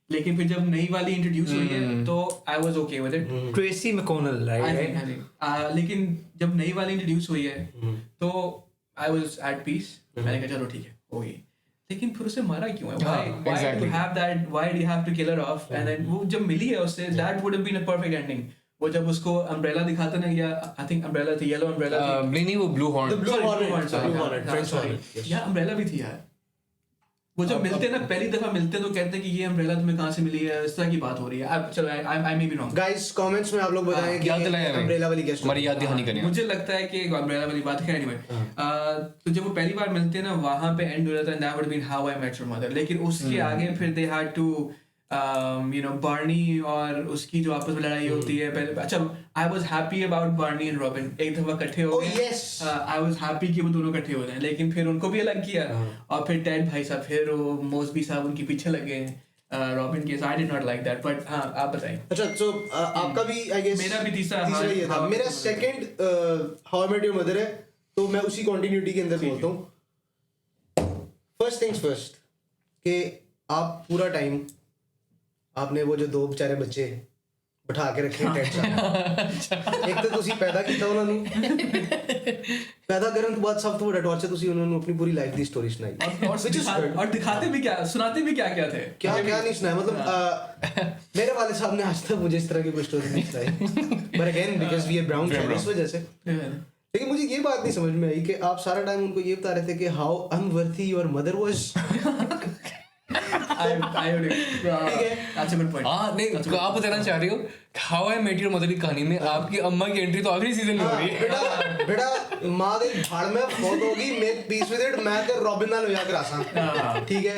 लेकिन फिर जब नई वाली इंट्रोड्यूस हुई है तो I was okay with it. Tracy McConnell, right? लेकिन जब नई वाली इंट्रोड्यूस हुई है तो आई वाज एट पीस. मैंने कहा चलो ठीक है होगी, लेकिन फिर उसे मारा क्यों है? why do you have that, why do you have to kill her off? And then वो जब मिली है उससे, that would have been a perfect ending. वो जब उसको अम्ब्रेला दिखाता ना, या आई थिंक अम्ब्रेला थी, येलो अम्ब्रेला थी. नहीं वो blue horn, Blue Hornet, French Hornet. या अम्ब्रेला भी थी यार. वो जब मिलते ना, पहली दफा मिलते तो कहते हैं कि ये अम्ब्रेला तुम्हें कहाँ से मिली है, इस तरह की बात हो रही है. चलो I may be wrong. Guys comments में आप लोग बताएं कि याद दिलाएं हमें, अम्ब्रेला वाली क्या हमारी याद दहानी करें. मुझे लगता है कि अम्ब्रेला वाली बात है. एनीवे, तो जब वो पहली बार मिलते हैं ना, वहां पे एंड हो जाता है, that would been how I met your mother. लेकिन उसके आगे फिर दे हैड टू बार्नी और उसकी जो आपस में लड़ाई होती है पहले. अच्छा, I was happy about Barney and Robin एक दफा इकट्ठे हो गए. आई वाज हैप्पी कि वो दोनों इकट्ठे हो गए, लेकिन फिर उनको भी अलग किया. और फिर टेड भाई साहब, फिर वो मोस्बी साहब उनके पीछे लगे रॉबिन के. I did not like that, but हाँ आप बताइए. अच्छा, सो आपका भी आई गेस मेरा भी तीसरा ये था. मेरा second how I met your mother है, तो मैं उसी कंटिन्यूटी के अंदर बोलता हूँ. फर्स्ट थिंग्स फर्स्ट, कि आप पूरा टाइम आपने वो जो 2 बेचारे बच्चे बिठा के रखे टेंट साहब, एक तो ਤੁਸੀਂ ਪੈਦਾ ਕੀਤਾ ਉਹਨਾਂ ਨੂੰ, पैदा करने के बाद सब तो बड़ा टॉर्चर ਤੁਸੀਂ ਉਹਨਾਂ ਨੂੰ अपनी पूरी लाइफ ਦੀ स्टोरी सुनाई. और दिखाते भी क्या, सुनाते भी क्या थे, क्या नहीं सुनाया. मतलब मेरे वाले साहब ने आज तक मुझे इस तरह की कोई स्टोरी नहीं सुनाई. But again because we are brown fan, इस वजह से. लेकिन मुझे ये बात नहीं समझ में आई कि आप सारा टाइम उनको ये बता रहे थे कि how unworthy your mother was. आप बताना चाह रहे हो how I met your mother की कहानी में आपकी अम्मा की एंट्री तो आखिरी सीजन में हो रही है. बेटा मां दे भाड़ में बहुत होगी, मेक पीस विद इट, मैं तो रॉबिन नाल होया करासा. ठीक है.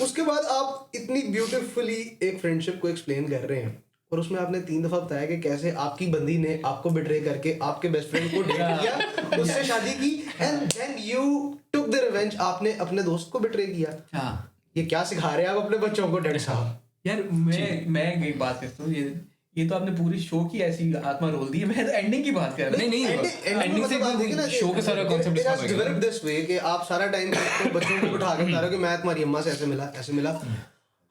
उसके बाद आप इतनी ब्यूटीफुली एक फ्रेंडशिप को एक्सप्लेन कर रहे हैं, और उसमें आपने 3 दफा बताया कि कैसे आपकी बंदी ने आपको बिट्रे करके आपके बेस्ट फ्रेंड को डेट किया, उससे शादी की, and then you took the revenge. आपने अपने दोस्त को बिट्रे किया. ये क्या सिखा रहे हैं आप अपने बच्चों को डैड साहब? यार मैं एक बात करता हूँ, ये तो आपने पूरी शो की ऐसी आत्मा रोल दी है. मैं तो एंडिंग की बात कर रहा हूँ. नहीं एंडिंग से शो का सारा concept it has developed this way कि आप सारा टाइम बच्चों को बिठा के बता रहे हो कि मैं तुम्हारी अम्मा से ऐसे मिला.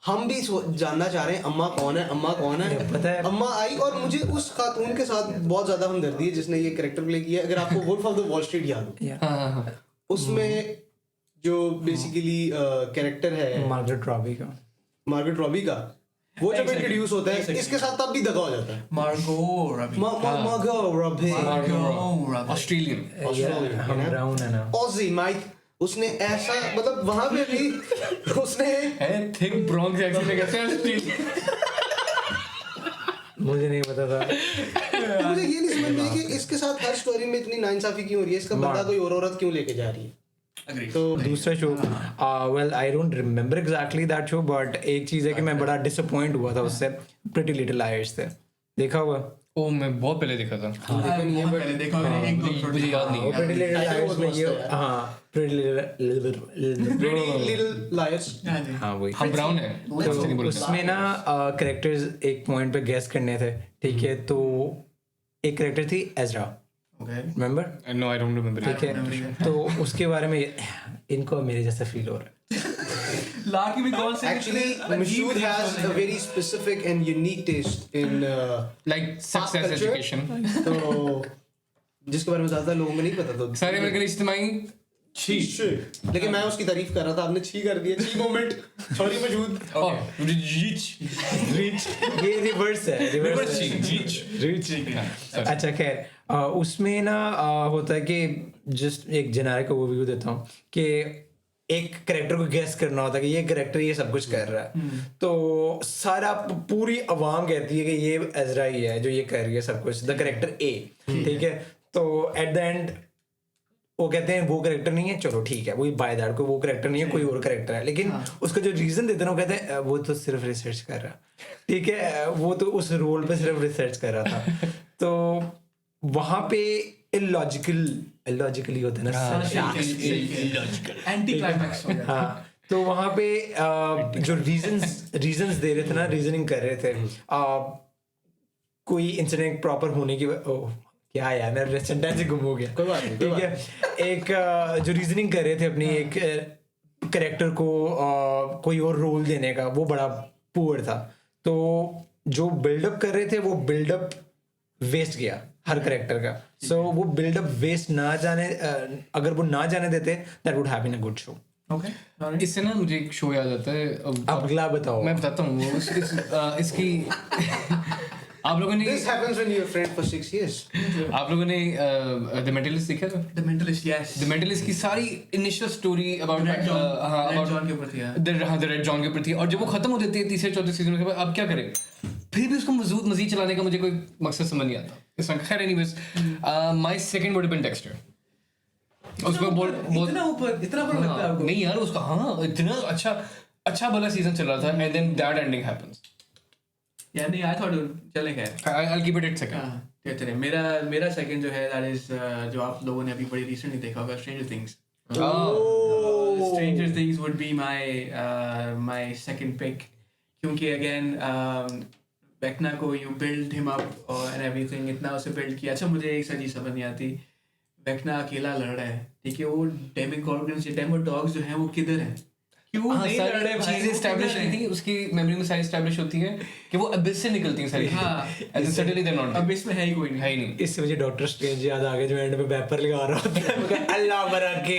हम भी जानना चाह रहे हैं अम्मा कौन है, अम्मा कौन है। पता है अम्मा आई और मुझे उस खातून के साथ बहुत ज्यादा हमदर्दी है जिसने ये कैरेक्टर प्ले किया है। अगर आपको Wolf of the Wall Street याद हो, हाँ उसमें जो बेसिकली कैरेक्टर है मार्गरेट रॉबी का, मार्गरेट रॉबी का, वो जब इंट्रोड्यूस होता है इसके साथ तब भी दगा हो जाता है। मार्गो रॉबी ऑस्ट्रेलियन हम ब्राउन है ना, ऑजी माइक, उसने ऐसा मतलब वहां पे भी उसने थिक ब्रॉन्ज एक्सेंट में कैसे ऑस्ट्रेलियन मुझे नहीं पता था। मुझे ये नहीं समझ में आई कि इसके साथ हर स्टोरी में इतनी नाइंसाफी क्यों हो रही है, इसका बंदा कोई और औरत क्यों लेके जा रही है। तो दूसरा show, well I don't remember exactly that show, but एक चीज है कि मैं बड़ा डिसअपॉइंट हुआ था उससे, प्रिटी लिटिल लायर्स थे, देखा हुआ? ओ मैं बहुत पहले देखा था, देखा मैंने एक दो मुझे याद नहीं है। प्रिटी लिटिल लायर्स में ये, हाँ प्रिटी लिटिल लायर्स, हाँ वही, हम ब्राउन है तो उसमें ना कैरेक्टर्स एक पॉइंट पे गेस करने थे, ठीक है? तो एक कैरेक्टर थी Ezra, remember? No I don't remember. ठीक है, तो उसके बारे में इनको मेरे जैसा फील हो रहा है। लाकी में कौन से actually Mashood has a very specific and unique taste in like success culture. Education, तो जिसके बारे में ज्यादा लोगों को नहीं पता। तो सारे अमेरिकन इज्तिमाई छी, लेकिन मैं उसकी तारीफ कर रहा था, आपने छी कर दिया, छी मोमेंट, सॉरी मशहूद। रीच ये रिवर्स है, रिवर्स अच्छा खैर, उसमें ना होता है कि जस्ट एक जेनेरिक ओवरव्यू देता हूँ कि एक कैरेक्टर को गेस करना होता है कि ये कैरेक्टर ये सब कुछ कर रहा है, तो सारा पूरी अवाम कहती है कि ये एज़रा ही है जो ये कर रही है सब कुछ, द कैरेक्टर ए, ठीक है? तो एट द एंड वो कहते हैं वो कैरेक्टर नहीं है, चलो ठीक है, वही बाय दैट, कोई वो कैरेक्टर नहीं है, कोई और कैरेक्टर है, लेकिन उसका जो रीजन देते हैं वो कहते हैं वो तो सिर्फ रिसर्च कर रहा, ठीक है, वो तो उस रोल पे सिर्फ रिसर्च कर रहा था। तो वहां पे इलॉजिकली होता है ना, एंटी क्लाइमैक्स हो जाता है। हाँ, तो वहां पे जो रीजंस दे रहे थे ना, रीजनिंग कर रहे थे, कोई इंसिडेंट प्रॉपर होने की क्या यार मेरा सेंटेंस ही गुम हो गया, कोई बात नहीं, ठीक है? एक जो रीजनिंग कर रहे थे अपनी एक कैरेक्टर को कोई और रोल देने का, वो बड़ा पुअर था, तो जो बिल्डअप कर रहे थे वो बिल्डअप वेस्ट गया हर कैरेक्टर का। सो वो बिल्डअप वेस्ट ना जाने, अगर वो ना जाने देते, that would have been a good show. Okay, इससे ना मुझे एक शो याद आता है, अब अगला बताओ। मैं बताता हूँ वो इसकी आप लोगों ने This happens when you're a friend for 6 years. आप लोगों ने द मेंटलिस्ट देखा था? The mentalist, yes, the mentalist की सारी initial story about red John के ऊपर थी, द रेड जॉन के ऊपर थी, और जब वो खत्म हो जाती है तीसरे चौथे सीजन के बाद, अब क्या करें? फिर भी उसको मजीद चलाने का मुझे कोई मकसद समझ नहीं आता इसमें। खैर anyways, my second would have been Dexter. उसमें बोल इतना ऊपर लगता है आपको? नहीं यार, उसका हाँ इतना अच्छा भला सीजन चल रहा था, and then that ending happens. या नहीं, आई थॉट चले खैर, I'll keep it at second. हाँ चले। मेरा सेकंड जो है दैट इज जो आप लोगों ने अभी बड़ी रिसेंटली देखा होगा, Stranger Things. Stranger Things would be my second pick, क्योंकि अगेन वेक्ना को you build him up and everything, इतना उसे बिल्ड किया। अच्छा, मुझे एक चीज समझ नहीं आती, वेक्ना अकेला लड़ रहा है, ठीक है, वो डेमोगॉर्गन्स या डेमोडॉग्स जो हैं वो किधर हैं? क्यों नहीं लड़ रहे भाई? चीजें एस्टैब्लिश नहीं थी उसकी मेमोरी में, सारी एस्टैब्लिश होती है कि वो अबिस से निकलती हैं सारी। हाँ, एंड सडनली दे नॉट, अब इसमें है ही कोई नहीं, है ही नहीं। इससे मुझे डॉक्टर स्ट्रेंज याद आ गया जो एंड पे वेपर लगा रहा होता है, अल्लाह बरके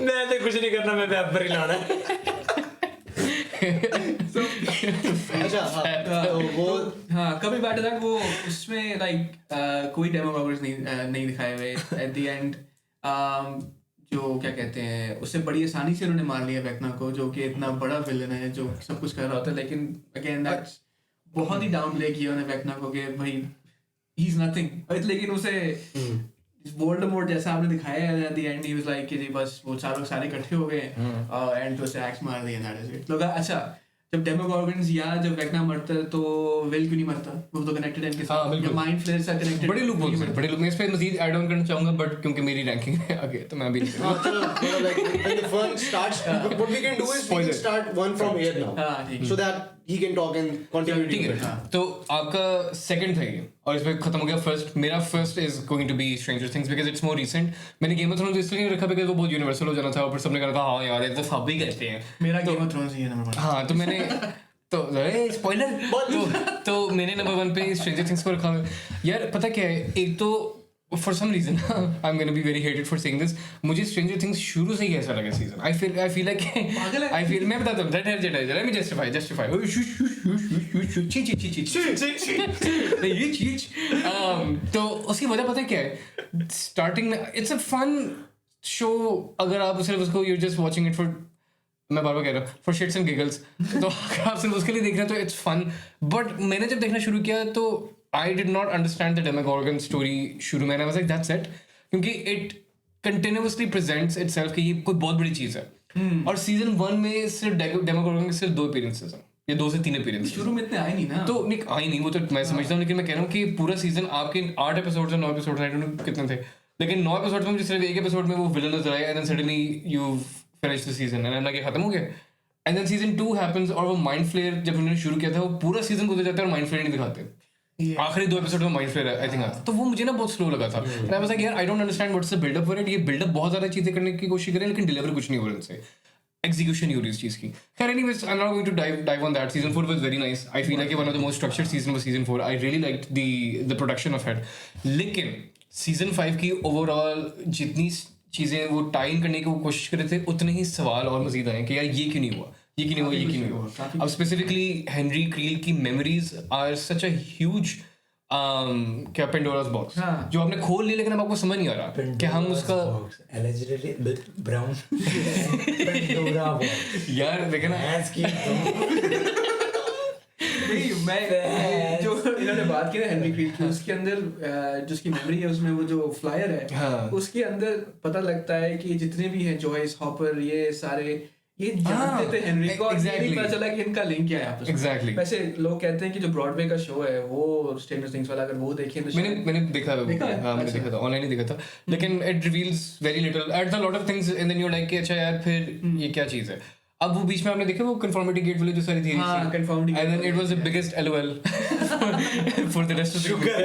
मैं तो कुछ नहीं करना, मैं वेपर ही लाना। अच्छा, तो वो हाँ कभी बैठ दैट वो उसमें लाइक कोई डेमोगॉर्गन्स नहीं दिखाए हुए एट द एंड। जो क्या कहते हैं, उससे बड़ी आसानी से उन्होंने मार लिया वेक्ना को, जो कि इतना बड़ा विलन है जो सब कुछ कर रहा होता है, लेकिन अगेन दैट्स बहुत ही डाउन प्ले किया उन्होंने वेक्ना को कि भाई ही इज नथिंग। लेकिन उसे वोल्डेमॉर्ट जैसा आपने दिखाया है at the end, he was like कि जी बस वो सारे इकट्ठे हो गए और एंड पे उसे एक्स मार दिया, दैट इज इट। लोग अच्छा, जब डेमोगॉर्गन्स या जब वेक्ना मरता है तो विल क्यों नहीं मरता? वो तो कनेक्टेड है इनके साथ, या माइंड फ्लेयर्स आर कनेक्टेड। बड़े लोग बोलते हैं, बड़े लोग। मैं इस पे मजीद ऐड ऑन करना चाहूंगा, बट क्योंकि मेरी रैंकिंग है आगे, तो मैं अभी नहीं करूंगा। like when the fun starts, what we can do is we can start one from here now, हाँ ठीक है, so that he can talk and contribute. ठीक है, तो आपका सेकंड था ये और इसमें खत्म हो गया फर्स्ट. मेरा first is going to be Stranger Things because it's more recent. मैंने गेम ऑफ थ्रोन्स इसलिए नहीं रखा बिकॉज वो बहुत यूनिवर्सल हो जाना था और फिर सबने कहा था हाँ यार ये तो सब भी करते हैं. मेरा गेम ऑफ थ्रोन्स ही है नंबर 1. हाँ, तो मैंने तो स्पॉइलर तो मैंने नंबर 1 पे स्ट्रेंजर थिंग्स को रखा. यार पता क्या है, एक तो for some reason I am gonna be very hated for saying this, मुझे स्ट्रेंजर थिंग्स शुरू से ही ऐसा लगा season. I feel like I feel मैं बताता हूँ that has let me justify तो उसकी वजह पता है क्या है. स्टार्टिंग में इट्स अ फन शो. अगर आप सिर्फ उसको you just watching it for, मैं बार बार कह रहा हूँ, फॉर शिट्स एंड गिगल्स, तो अगर आप सिर्फ उसके लिए देख रहे हैं तो इट्स फन. बट मैंने जब देखना शुरू किया तो I did not understand the Demogorgon story शुरू में. I was like that's it, क्योंकि it continuously presents itself कि ये कोई बहुत बड़ी चीज़ है. और सीजन 1 में सिर्फ Demogorgon के सिर्फ 2 appearances हैं या 2 से 3 appearances. शुरू में इतने आए नहीं ना. तो निक आई नहीं, वो तो मैं समझता हूँ, लेकिन मैं कह रहा हूँ कि पूरा सीजन आपके 8 एपिसोड्स या 9 एपिसोड्स, आई डोंट नो कितने थे, लेकिन 9 एपिसोड्स में सिर्फ एक एपिसोड में वो विलन नजर आया and then suddenly you finish the season and I am like खत्म हो गया. एंड देन सीजन 2 हैपेंस और वो माइंड फ्लेयर जब उन्होंने शुरू किया था वो पूरा सीजन गुजर जाता है और माइंड फ्लेयर नहीं दिखाते. आखिरी 2 एपिसोड में माइंड फ्लेयर आई थिंक तो वो मुझे ना बहुत स्लो लगा था. एंड आई वाज लाइक यार I don't understand what's the buildup for it. ये बिल्डअप बहुत ज्यादा चीजें करने की कोशिश कर रहे हैं लेकिन डिलीवर कुछ नहीं हो रहा इनसे. एग्जीक्यूशन नहीं हो रही इस चीज की. खैर anyways I am not going to dive on that. Season 4 was very nice. I feel like one of the most structured season was season 4. I really liked the production of it. लेकिन season 5 की overall जितनी चीजें वो time करने की वो कोशिश कर रहे थे उतने ही सवाल और मजीद आए कि यार ये क्यों नहीं हुआ, ये क्यों नहीं हुआ, ये क्यों नहीं हुआ. अब स्पेसिफिकली हेनरी क्रील की memories are such a huge क्या पेंडोरास बॉक्स जो आपने खोल लिया लेकिन अब आपको समझ नहीं आ रहा कि हम उसका allegedly brown पेंडोरा बॉक्स यार देखे ना नहीं मैं जो इन्होंने बात की ना हेनरी क्रील की, उसके अंदर जो उसकी मेमोरी है उसमें वो जो फ्लायर है उसके अंदर पता लगता है कि जितने भी हैं जॉयस हॉपर ये सारे ये जानते थे हेनरी को और ये नहीं पता चला कि इनका लिंक क्या है आपस में. Exactly. वैसे लोग कहते हैं कि जो ब्रॉडवे का शो है वो स्ट्रेंजर थिंग्स वाला अगर वो देखें तो मैंने देखा हाँ मैंने देखा था ऑनलाइन ही देखा था लेकिन it reveals very little at the lot of things and then you like कि अच्छा यार फिर ये क्या चीज़ है. अब वो बीच में आपने देखा वो कंफर्मिटी गेट वाली जो सारी थी conformity and then it was the biggest LOL for the rest of the sugar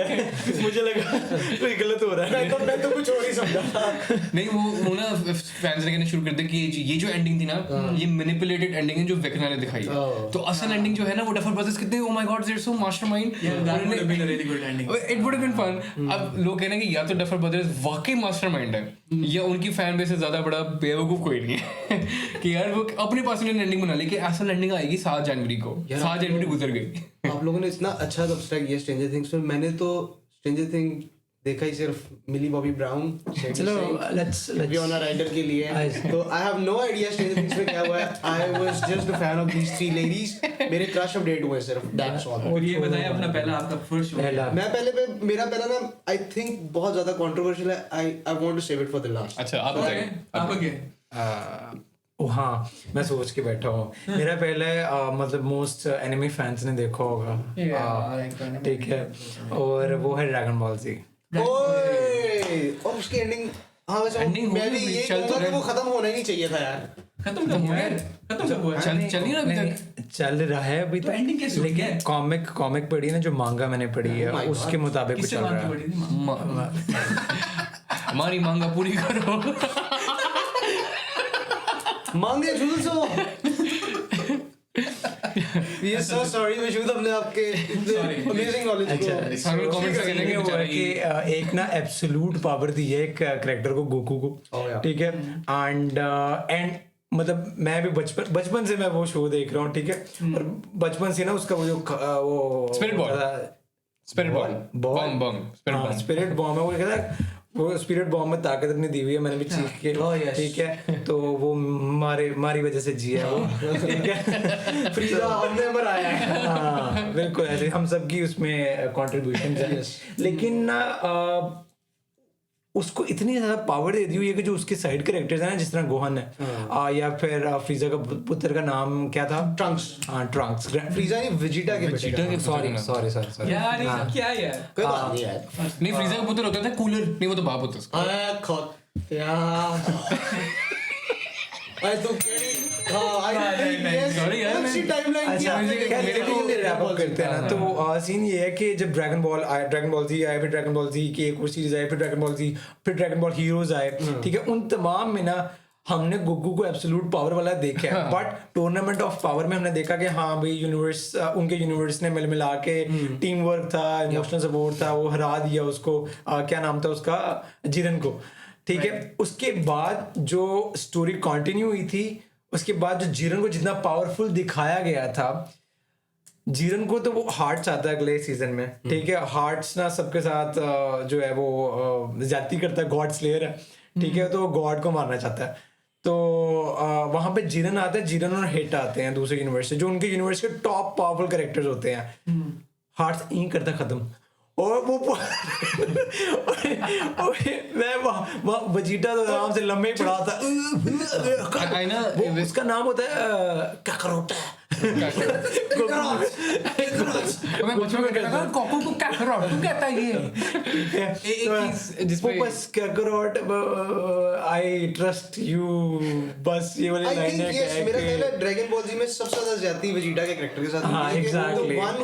मुझे लगा कोई गलत हो रहा है मैं तो कुछ और ही समझा. नहीं वो ना फैंस ने कहना शुरू कर दिया कि ये जो एंडिंग थी ना ये मैनिपुलेटेड एंडिंग है जो वेकना ने दिखाई है. तो असल एंडिंग जो है ना वो डफर ब्रदर्स कितने oh my God they are so mastermind. That would have been a really good ending. It would have been fun. अब लोग कह रहे हैं कि या तो डफर ब्रदर्स वाकई मास्टरमाइंड है या उनकी फैन बेस से ज्यादा बड़ा बेवकूफ कोई नहीं है कि यार वो अपने पास ने एंडिंग बना ली कि असल एंडिंग आएगी 7 जनवरी को. 7 जनवरी गुजर गई. आप लोगों ने इतना अच्छा सब्सक्राइब किया स्ट्रेंजर थिंग्स में. मैंने तो स्ट्रेंजर थिंग देखा ही सिर्फ मिली बॉबी ब्राउन चलो लेट्स वियोना राइडर के लिए. तो I have no idea Stranger Things में क्या हुआ है. I was just a fan of these 3 ladies. मेरे क्रश अपडेट हुए सिर्फ, दैट्स ऑल. और ये बताइए अपना पहला आपका फर्स्ट शो. मैं पहले पे मेरा पहला ना आई थिंक बहुत ज्यादा कंट्रोवर्शियल है. I want to save it for the last. अच्छा आप बताइए आप क्या. हाँ मैं सोच के बैठा हूँ. मेरा पहले मतलब मोस्ट एनिमे फैंस ने देखा होगा ठीक है और वो है ड्रैगन बॉल Z. ओए और उसकी एंडिंग हाँ वैसे मैं भी ये कहूँगा कि वो खत्म होना ही नहीं चाहिए था यार. खत्म तो हुआ है. खत्म तो हुआ है. चल नहीं रहा अभी तक. चल रहा है अभी तो एंडिंग कैसे होगी? लेकिन कॉमिक पढ़ी ना जो मांगा मैंने पढ़ी है उसके मुताबिक कुछ चल रहा है. हमारी मांगा पूरी करो. मांगे झूल सो. We are so sorry विशुद्ध हमने आपके अमेजिंग नॉलेज को हमें कमेंट्स में कहने वो है कि एक ना एब्सोल्यूट पावर दी है एक कैरेक्टर को गोकू को ठीक है एंड मतलब मैं भी बचपन से मैं वो शो देख रहा हूँ ठीक है और बचपन से ना उसका वो जो वो स्पिरिट बॉम्ब है वो कहता है वो स्पिरिट बॉम्ब में ताकत अपनी दी हुई है मैंने भी सीख के ठीक है तो वो हमारी वजह से जिया है वो ठीक है फ्रीजा हमने मराया है. हाँ बिल्कुल ऐसे हम सबकी उसमें कंट्रीब्यूशन है. लेकिन ना उसको इतनी ज्यादा पावर दे दी हुई है कि जो उसके साइड कैरेक्टर्स हैं ना जिस तरह गोहन है या फिर फ्रीजा का पुत्र का नाम क्या था ट्रंक्स. हाँ ट्रंक्स फ्रीजा नहीं वेजिटा के बेटे. सॉरी यार क्या यार कोई बात नहीं यार. नहीं फ्रीजा का पुत्र होता था कूलर नहीं वो तो बाप होता उसका. अरे खुद यार अरे तू केड़ी Sorry यार, अच्छी timeline की अच्छा आपने मेरे को रैप अप करते हैं ना, तो सीन ये है कि जब ड्रैगन बॉल आया, ड्रैगन बॉल जी आया, फिर ड्रैगन बॉल जी की एक और सीरीज आई, फिर ड्रैगन बॉल जी, फिर ड्रैगन बॉल हीरोज आए, ठीक है, उन तमाम में ना हमने गोकू को एब्सोल्यूट पावर वाला देखा है, बट टूर्नामेंट ऑफ पावर में हमने देखा कि हाँ भाई यूनिवर्स, उनके यूनिवर्स ने मिल मिला के टीम वर्क था, इमोशनल सपोर्ट था, वो हरा दिया उसको, क्या नाम था उसका, जिरन को, ठीक है। उसके बाद जो स्टोरी कंटिन्यू हुई थी, उसके बाद जो जिरन को जितना पावरफुल दिखाया गया था, जिरन को तो वो हार्ट्स आता है अगले सीजन में, ठीक है, हार्ट्स ना सबके साथ जो है वो ज्यादती करता है, गॉड स्लेयर है, ठीक है, तो गॉड को मारना चाहता है, तो वहां पे जिरन आता है, जिरन और हिट आते हैं दूसरे यूनिवर्स से, जो उनके यूनिवर्स के टॉप पावरफुल कैरेक्टर्स होते हैं, हार्ट्स यहीं करता खत्म, और वो मैं वहाँ वजीटा तो आराम से लम्बे ही पड़ा था, वो उसका नाम होता है काकरोट, मैं बचपन में कहता था कोको को काकरोट क्यों कहता है ये, एक चीज जिसपे बस काकरोट, आई ट्रस्ट यू, बस ये वाली I लाइन think yes, है मेरा ख्याल है ड्रैगन बॉल जी में सबसे ज्यादा ज्यादती वेजिटा के कैरेक्टर के साथ हाँ, हुई है, कि exactly. the one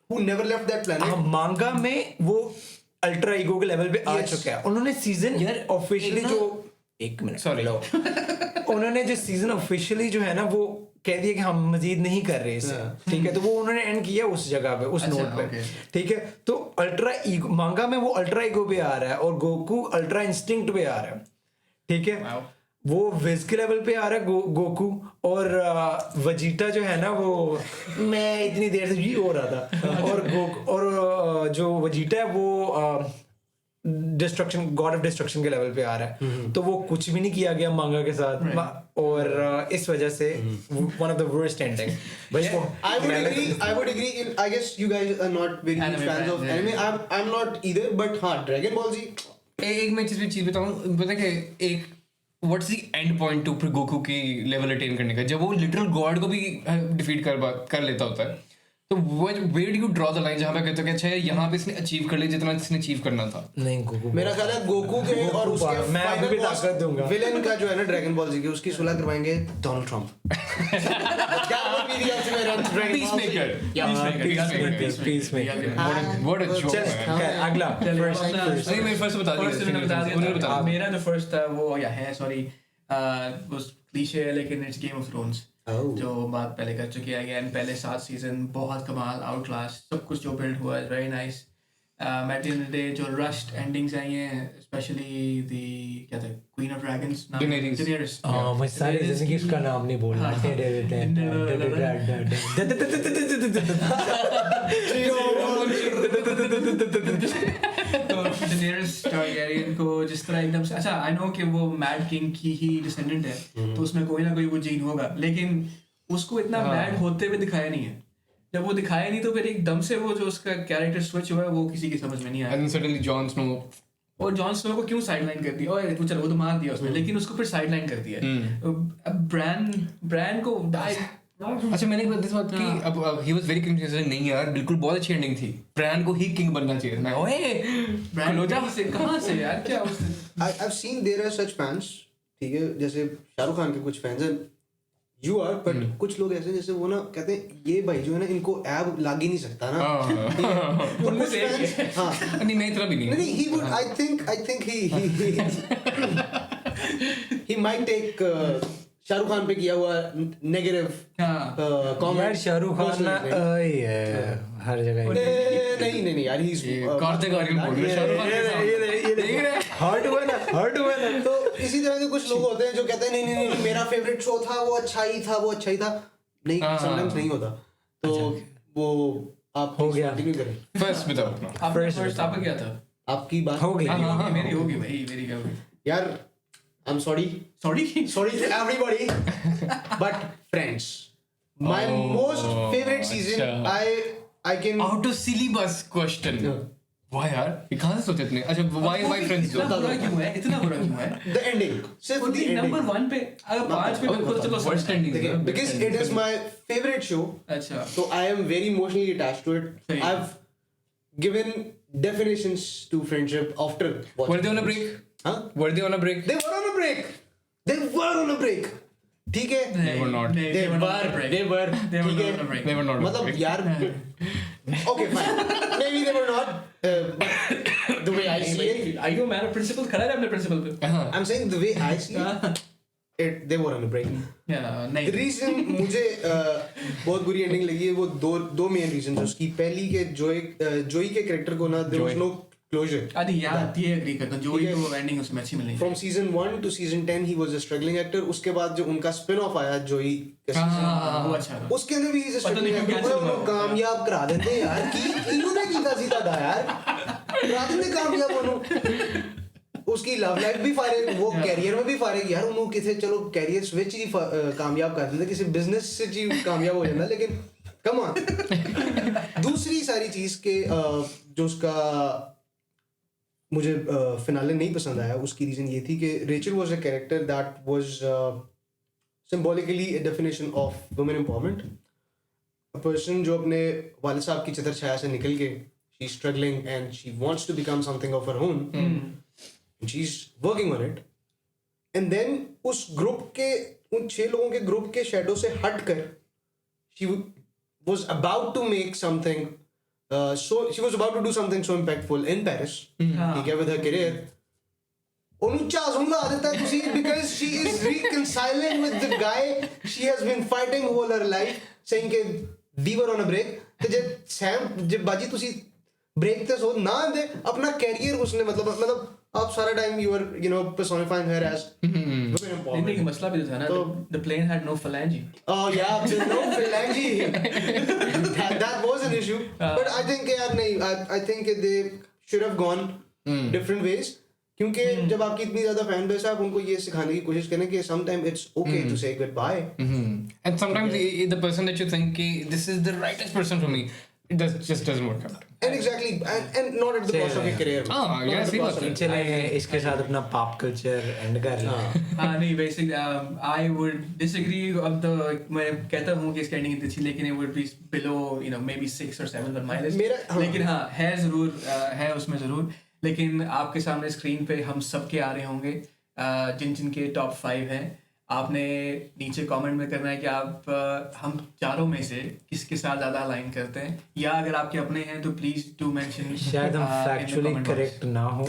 who never left that planet. मांगा में वो अल्ट्रा ईगो के लेवल पे आ चुका है, उन्होंने सीजन यार, ऑफिशियली एक ना- जो एक मिनट Sorry. उन्होंने जो सीजन ऑफिशियली जो है ना वो कह दिया कि हम मजीद नहीं कर रहे इसे, ठीक है, तो वो उन्होंने एंड किया उस जगह पे, उस नोट पे, ठीक है, तो अल्ट्रा ईगो मांगा में वो अल्ट्रा ईगो पे आ रहा है, और गोकू अल्ट्रा इंस्टिंक्ट पे आ रहा है, ठीक है, वो विज के लेवल पे आ रहा है गोकू, और वजीटा जो है ना वो मैं इतनी देर से ये हो रहा था, और जो वजीटा है वो डिस्ट्रक्शन, गॉड ऑफ डिस्ट्रक्शन के लेवल पे आ रहा है, तो वो कुछ भी नहीं किया गया मांगा के साथ, और इस वजह से one of the worst ending. I would agree. I guess you guys are not very huge Anime fans of fans, yeah. anime. I'm not either, but हाँ, Dragon Ball Z. एक मैं चीज बताऊं, पता है कि एक what's the end point two Goku की लेवल अटेन करने का, जब वो लिटरल गॉड को भी डिफीट कर लेता होता है, तो where do you draw the line जहां पे कहते हो कि अच्छा यहाँ पे इसने अचीव कर लिया जितना इसने अचीव करना था। नहीं गोकू, मेरा ख्याल है गोकू के और उसके मैं अभी भी ताकत दूंगा, विलेन का जो है ना ड्रैगन बॉल जी की, उसकी सुलह करवाएंगे डोनाल्ड ट्रम्प। क्या बोल भी दिया उसने मेरा dragon peacemaker, what a joke man. अगला नहीं मैं फर्स्ट बता दिया, मेरा जो फर्स्ट था वो या है सॉरी वो क्लीशे है लेकिन इट्स गेम ऑफ थ्रोन्स, जो बात पहले कर चुके हैं अगेन, पहले 7 सीजन बहुत कमाल, आउट क्लास, सब कुछ जो बिल्ड हुआ है very nice. At the end of the day जो रश्ड एंडिंग्स आई हैं, स्पेशली द क्या था क्वीन ऑफ ड्रैगन्स, डेनेरिस, मैं सारी जिंदगी उसका नाम नहीं बोलना, तो डेनेरिस टारगेरियन को जिस तरह एकदम से, अच्छा आई नो कि वो मैड किंग की ही डिसेंडेंट है, तो उसमें कोई ना कोई वो जीन होगा, लेकिन उसको इतना मैड होते हुए दिखाया नहीं है। जब वो दिखाया नहीं तो फिर एकदम से वो जो उसका कैरेक्टर स्विच हुआ है वो किसी की समझ में नहीं आया। एंड सडनली जॉन स्नो, और जॉन स्नो को क्यों साइडलाइन कर दिया, और तो चलो वो तो मार दिया उसने, लेकिन उसको फिर साइडलाइन कर दिया। ब्रांड को अच्छा मैंने इस बात की, अब ही वाज वेरी कंफ्यूज्ड, नहीं यार बिल्कुल बहुत अच्छी एंडिंग थी, ब्रांड को ही किंग बनना चाहिए। मैं ओए ब्रांड से कहां से यार, क्या I've seen there are such fans, ठीक है, जैसे शाहरुख खान के कुछ फैंस हैं, you are, but कुछ लोग ऐसे जैसे वो ना कहते हैं ये भाई जो है ना इनको ऐब लाग ही नहीं सकता ना, ठीक है, उनमें से एक है। हाँ नहीं मैं इतना भी नहीं, नहीं, he would, I think he might take Shahrukh Khan पे किया हुआ नेगेटिव कमेंट। यार शाहरुख खान ना हर जगह नहीं यार, ही कार्तिक आर्यन बोल रहे शाहरुख खान हर्ट हुआ ना तो इसी तरह के कुछ लोग होते हैं जो कहते हैं नहीं मेरा फेवरेट शो था, वो अच्छा ही था, नहीं समटाइम्स नहीं होता, तो वो आप हो गया। कंटिन्यू करें। फर्स्ट बताओ अपना, फर्स्ट आपका क्या था? आपकी बात हो गई, मेरी होगी भाई, मेरी क्या होगी यार, I'm sorry to everybody, but Friends, my most favorite season. I can out of syllabus question. Why यार, ये कहाँ से सोचे इतने? अच्छा why Friends? इतना बुरा क्यों है? the ending, सिर्फ the ending. नंबर 1 पे अगर 5 पे बिल्कुल चलो Worst ending देखिए, because it is my favorite show, अच्छा so I am very emotionally attached to it. सही। I've given definitions to friendship after watching. Were they on a break? Huh? Were they on a break? They were on a break. ठीक है They were not. They they were not on a were break. they were They were ठीक not है on a break. They were not. मतलब यार okay fine maybe they were not but the way I see it Are you a man of principle? खड़ा है अपने principle पे. I'm saying the way I see it they were on a break Yeah, the नहीं. reason मुझे बहुत बुरी ending लगी है वो दो मेन रीजन उसकी पहली के जोई के कैरेक्टर को ना there was no closure आदि यार ये agree करता हूँ. जो ठीक है. वो ending उसमें अच्छी मिली. from season 1 to season 10 he was a struggling actor उसके बाद जो उनका spin off आया जोई का season वो अच्छा था. उसके अंदर भी he's a पता नहीं struggling क्यों actor cancel उन्हें हुआ. कामयाब करा देते हैं यार की इन्होंने कीता सीधा था यार करा देते कामयाब उन्होंने उसकी लव लाइफ भी फारे वो कैरियर में भी फारे यार उन्होंने किसे चलो कैरियर स्विच ही कामयाब कर देते किसी बिजनेस से जी कामयाब हो जाता लेकिन कम ऑन दूसरी सारी चीज के जो उसका मुझे फिनाले नहीं पसंद आया उसकी रीजन ये थी कि Rachel was a character that was symbolically a definition of women empowerment a person जो अपने वालिद साहब की छत्र छाया से निकल के she is struggling and she wants to become something of her own and she is working on it and then उस ग्रुप के उन 6 लोगों के ग्रुप के शैडो से हटकर she was about to make something so she was about to do something so impactful in Paris ठीक है with her career ਉਹਨੂੰ ਝਾਸੂੰ ਲਾ ਦਿੱਤਾ ਤੁਸੀਂ because she is reconciling with the guy she has been fighting whole her life saying कि we were on a break ਤੇ ਜੇ ਸੈਮ ਜੇ ਬਾਜੀ ਤੁਸੀਂ ब्रेक ਤੇ ਸੋ ਨਾ ਦੇ ਆਪਣਾ ਕੈਰੀਅਰ ਉਸਨੇ मतलब आप सारा time you were you know personifying her as women empowerment नहीं मसला भी तो था ना. The plane had no phalange. oh yeah no phalange that was an issue but I think यार नहीं I think they should have gone different ways क्योंकि जब आपकी इतनी ज्यादा फैन बेस है आप उनको ये सिखाने की कोशिश करें कि sometime it's okay to say goodbye And sometimes the person that you think कि this is the rightest person for me it just doesn't work out. and exactly and not at the cost of your career yeah, see what चले इसके साथ अपना pop culture and कर लें हाँ नहीं basic I would disagree अब तो मैं कहता हूँ कि इसकी एंडिंग अच्छी लेकिन it would be below you know maybe 6 or 7 on my list लेकिन हाँ है ज़रूर है उसमें ज़रूर लेकिन आपके सामने स्क्रीन पे हम सब के आ रहे होंगे जिनके टॉप 5 हैं आपने नीचे कमेंट में करना है कि आप हम चारों में से किसके साथ ज़्यादा अलाइन करते हैं या अगर आपके अपने हैं तो प्लीज डू मेंशन शायद हम फैक्चुअली करेक्ट ना हो